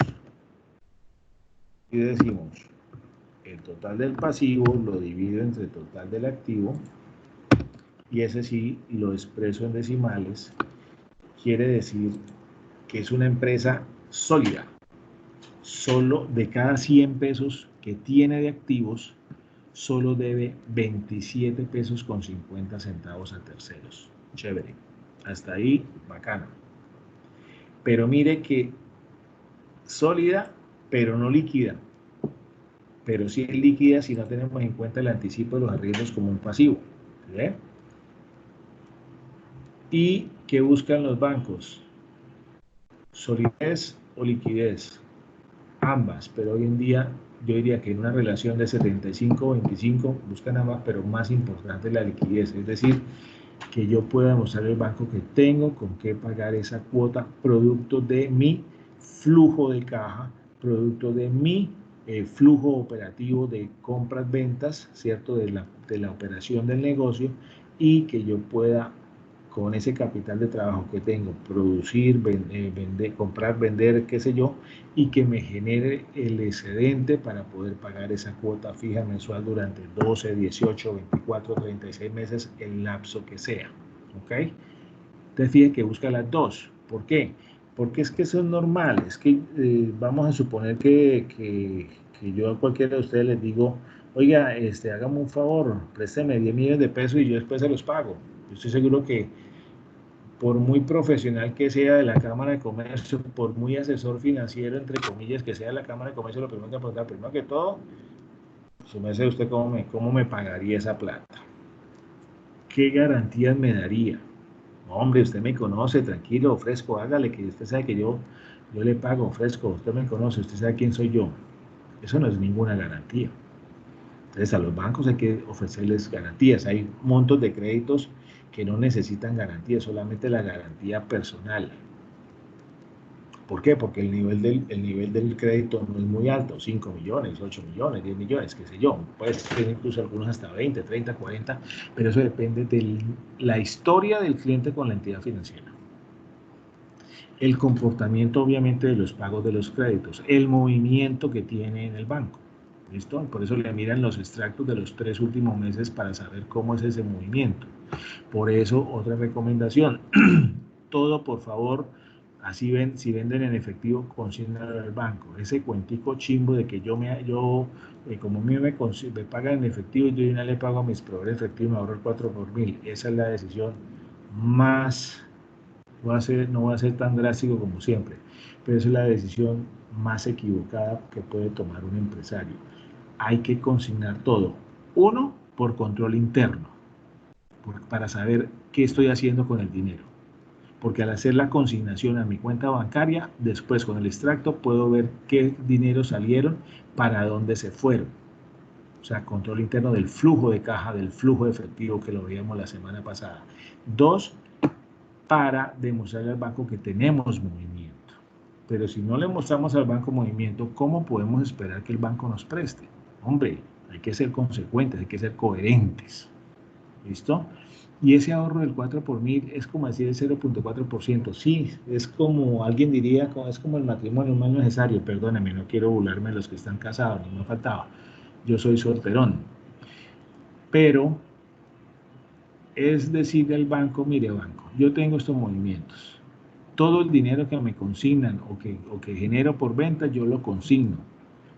Y decimos, el total del pasivo lo divido entre el total del activo, y ese sí lo expreso en decimales, quiere decir que es una empresa sólida. Solo de cada 100 pesos que tiene de activos, solo debe 27 pesos con 50 centavos a terceros. Chévere. Hasta ahí, bacano. Pero mire que sólida, pero no líquida. Pero sí es líquida si no tenemos en cuenta el anticipo de los arriendos como un pasivo. ¿Sí? ¿Y qué buscan los bancos? Solidez o liquidez. Ambas, pero hoy en día yo diría que en una relación de 75-25 buscan ambas, pero más importante la liquidez, es decir, que yo pueda demostrar al banco que tengo con qué pagar esa cuota producto de mi flujo de caja, producto de mi flujo operativo de compras-ventas, ¿cierto? De la operación del negocio, y que yo pueda con ese capital de trabajo que tengo, producir, vender, comprar, vender, qué sé yo, y que me genere el excedente para poder pagar esa cuota fija mensual durante 12, 18, 24, 36 meses, el lapso que sea. ¿Ok? Entonces fíjense que busca las dos. ¿Por qué? Porque es que eso es normal. Es que vamos a suponer que yo a cualquiera de ustedes les digo, oiga, hágame un favor, présteme 10 millones de pesos y yo después se los pago. Yo estoy seguro que por muy profesional que sea de la Cámara de Comercio, por muy asesor financiero, entre comillas, que sea de la Cámara de Comercio, lo primero que preguntar, primero que todo, su merced, ¿usted cómo me pagaría esa plata? ¿Qué garantías me daría? Hombre, usted me conoce, tranquilo, ofrezco, hágale, que usted sabe que yo le pago, ofrezco, usted me conoce, usted sabe quién soy yo. Eso no es ninguna garantía. Entonces a los bancos hay que ofrecerles garantías. Hay montos de créditos que no necesitan garantía, solamente la garantía personal. ¿Por qué? Porque el nivel del crédito no es muy alto, 5 millones, 8 millones, 10 millones, qué sé yo. Puede ser incluso algunos hasta 20, 30, 40, pero eso depende de la historia del cliente con la entidad financiera. El comportamiento, obviamente, de los pagos de los créditos, el movimiento que tiene en el banco. ¿Listo? Por eso le miran los extractos de los 3 últimos meses para saber cómo es ese movimiento. Por eso, otra recomendación, todo, por favor, así si venden en efectivo, consígnalo al banco. Ese cuentico chimbo de que como a mí me pagan en efectivo, yo ya le pago a mis proveedores efectivos y me ahorro el 4 por 1000. Esa es la decisión más no voy a ser tan drástico como siempre, pero esa es la decisión más equivocada que puede tomar un empresario. Hay que consignar todo. Uno, por control interno, para saber qué estoy haciendo con el dinero. Porque al hacer la consignación a mi cuenta bancaria, después con el extracto puedo ver qué dinero salieron, para dónde se fueron. O sea, control interno del flujo de caja, del flujo de efectivo que lo veíamos la semana pasada. Dos, para demostrarle al banco que tenemos movimiento. Pero si no le mostramos al banco movimiento, ¿cómo podemos esperar que el banco nos preste? Hombre, hay que ser consecuentes, hay que ser coherentes. ¿Listo? Y ese ahorro del 4 por 1000 es como decir el 0.4%. Sí, es como alguien diría, es como el matrimonio más necesario. Perdónenme, no quiero burlarme de los que están casados, ni me faltaba. Yo soy solterón. Pero es decirle al banco, mire banco, yo tengo estos movimientos. Todo el dinero que me consignan o que genero por venta, yo lo consigno.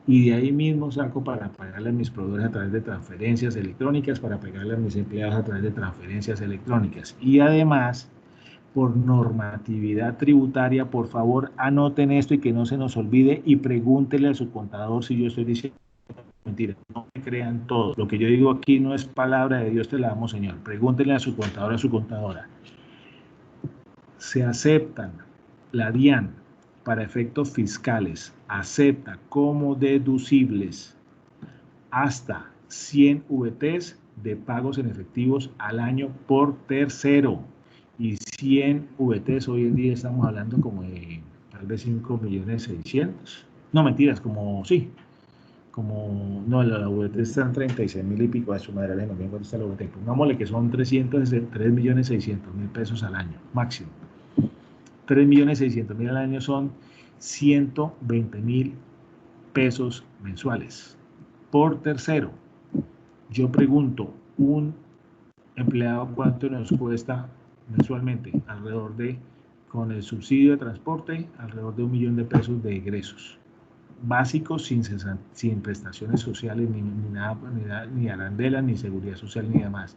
Y de ahí mismo saco para pagarle a mis proveedores a través de transferencias electrónicas, para pagarle a mis empleados a través de transferencias electrónicas. Y además, por normatividad tributaria, por favor, anoten esto y que no se nos olvide y pregúntele a su contador si yo estoy diciendo mentira. No me crean todo. Lo que yo digo aquí no es palabra de Dios, te la damos, Señor. Pregúntele a su contador, a su contadora. Se aceptan la DIAN para efectos fiscales, acepta como deducibles hasta 100 VTs de pagos en efectivos al año por tercero. Y 100 VTs hoy en día estamos hablando como de tal vez 5.600.000. No, mentiras, no, la VT está en 36.000 y pico, a su madre, no me acuerdo está la VT. Pongámosle que son 3.600.000 pesos al año, máximo. 3.600.000 al año son 120.000 pesos mensuales por tercero. Yo pregunto, un empleado cuánto nos cuesta mensualmente, alrededor de, con el subsidio de transporte, alrededor de 1 millón de pesos de egresos básicos, sin prestaciones sociales, ni nada, ni arandelas, ni seguridad social, ni demás.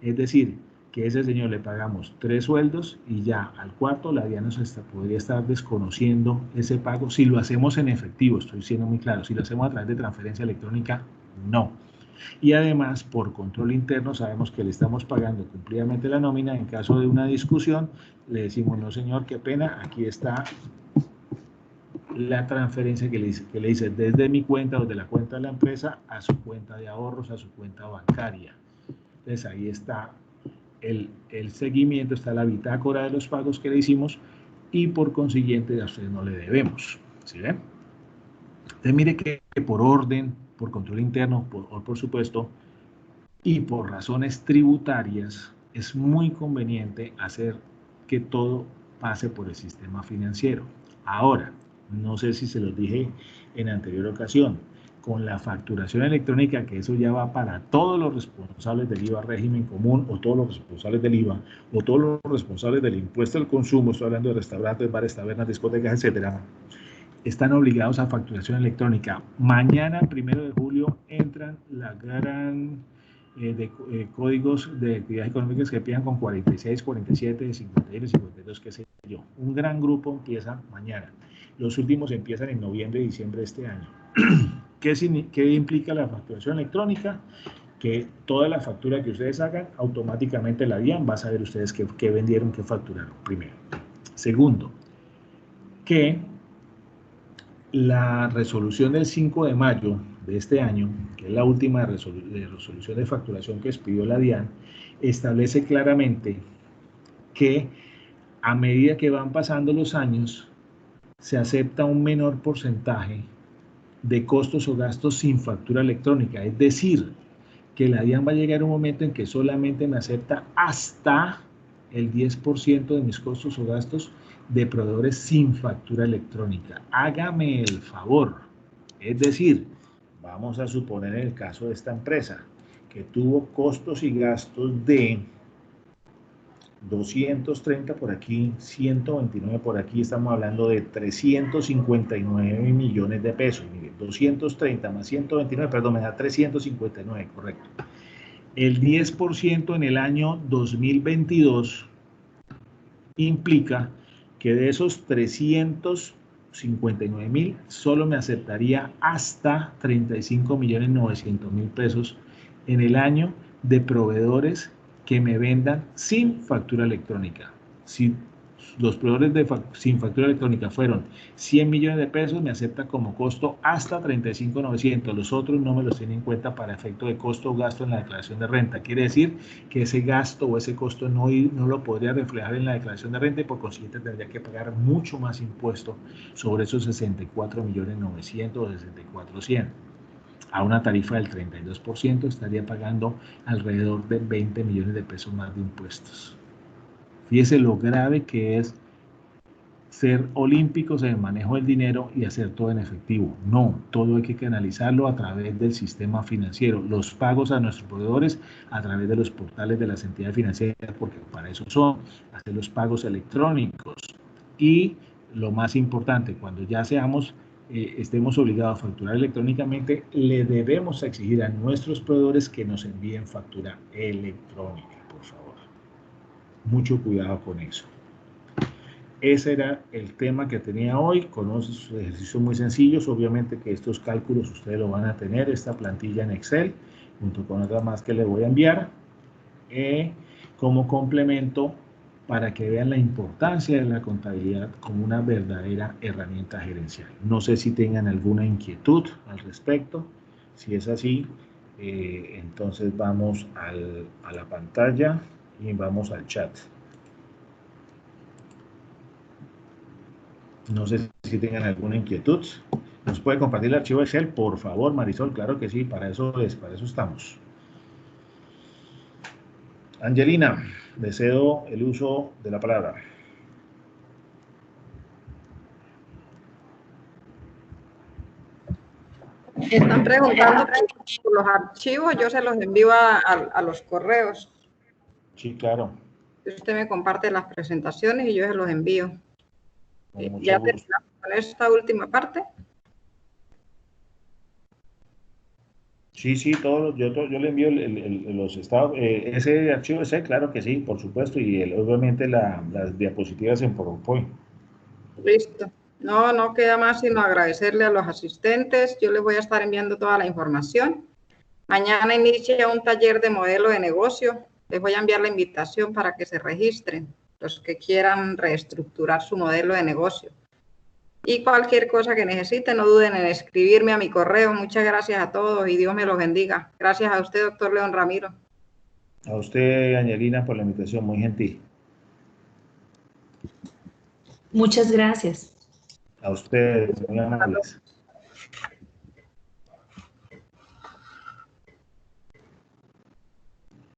Es decir, que a ese señor le pagamos 3 sueldos y ya al cuarto la DIAN podría estar desconociendo ese pago. Si lo hacemos en efectivo, estoy siendo muy claro, si lo hacemos a través de transferencia electrónica, no. Y además, por control interno, sabemos que le estamos pagando cumplidamente la nómina. En caso de una discusión, le decimos, no señor, qué pena, aquí está la transferencia que le hice desde mi cuenta, desde la cuenta de la empresa, a su cuenta de ahorros, a su cuenta bancaria. Entonces ahí está el seguimiento, está la bitácora de los pagos que le hicimos y por consiguiente a usted no le debemos. ¿Sí ven? Entonces mire que por orden, por control interno, por supuesto, y por razones tributarias, es muy conveniente hacer que todo pase por el sistema financiero. Ahora, no sé si se los dije en anterior ocasión, con la facturación electrónica, que eso ya va para todos los responsables del IVA régimen común, o todos los responsables del IVA, o todos los responsables del impuesto al consumo, estoy hablando de restaurantes, bares, tabernas, discotecas, etcétera, están obligados a facturación electrónica. Mañana, 1 de julio, entran la gran códigos de actividades económicas que empiezan con 46, 47, 51, 52, qué sé yo. Un gran grupo empieza mañana. Los últimos empiezan en noviembre y diciembre de este año. ¿Qué implica la facturación electrónica? Que toda la factura que ustedes hagan, automáticamente la DIAN va a saber ustedes qué vendieron, qué facturaron, primero. Segundo, que la resolución del 5 de mayo de este año, que es la última resolución de facturación que expidió la DIAN, establece claramente que a medida que van pasando los años, se acepta un menor porcentaje de costos o gastos sin factura electrónica. Es decir, que la DIAN va a llegar un momento en que solamente me acepta hasta el 10% de mis costos o gastos de proveedores sin factura electrónica. Hágame el favor. Es decir, vamos a suponer en el caso de esta empresa que tuvo costos y gastos de 230 por aquí, 129 por aquí, estamos hablando de 359 millones de pesos. Mire, 230 más 129, perdón, me da 359, correcto. El 10% en el año 2022 implica que de esos 359.000 solo me aceptaría hasta 35.900.000 pesos en el año de proveedores que me vendan sin factura electrónica. Si los proveedores sin factura electrónica fueron 100 millones de pesos, me acepta como costo hasta 35.900. Los otros no me los tienen en cuenta para efecto de costo o gasto en la declaración de renta. Quiere decir que ese gasto o ese costo no lo podría reflejar en la declaración de renta y por consiguiente tendría que pagar mucho más impuesto sobre esos 64.900.000 o 64.100. A una tarifa del 32% estaría pagando alrededor de 20 millones de pesos más de impuestos. Fíjese lo grave que es ser olímpicos en el manejo del dinero y hacer todo en efectivo. No, todo hay que canalizarlo a través del sistema financiero. Los pagos a nuestros proveedores a través de los portales de las entidades financieras, porque para eso son, hacer los pagos electrónicos. Y lo más importante, cuando ya estemos obligados a facturar electrónicamente, le debemos exigir a nuestros proveedores que nos envíen factura electrónica, por favor. Mucho cuidado con eso. Ese era el tema que tenía hoy, con unos ejercicios muy sencillos. Obviamente que estos cálculos ustedes lo van a tener, esta plantilla en Excel, junto con otras más que les voy a enviar, como complemento para que vean la importancia de la contabilidad como una verdadera herramienta gerencial. No sé si tengan alguna inquietud al respecto. Si es así, entonces vamos a la pantalla y vamos al chat. No sé si tengan alguna inquietud. ¿Nos puede compartir el archivo Excel? Por favor, Marisol, claro que sí, para eso estamos. Angelina, le cedo el uso de la palabra. Están preguntando por los archivos, yo se los envío a los correos. Sí, claro. Usted me comparte las presentaciones y yo se los envío. Ya terminamos con esta última parte. Sí, yo le envío los estados, ese archivo ese, claro que sí, por supuesto, y obviamente las diapositivas en PowerPoint. Listo. No queda más sino agradecerle a los asistentes. Yo les voy a estar enviando toda la información. Mañana inicia un taller de modelo de negocio. Les voy a enviar la invitación para que se registren, los que quieran reestructurar su modelo de negocio. Y cualquier cosa que necesiten, no duden en escribirme a mi correo. Muchas gracias a todos y Dios me los bendiga. Gracias a usted, doctor León Ramiro. A usted, Angelina, por la invitación, muy gentil. Muchas gracias. A ustedes, muy amables.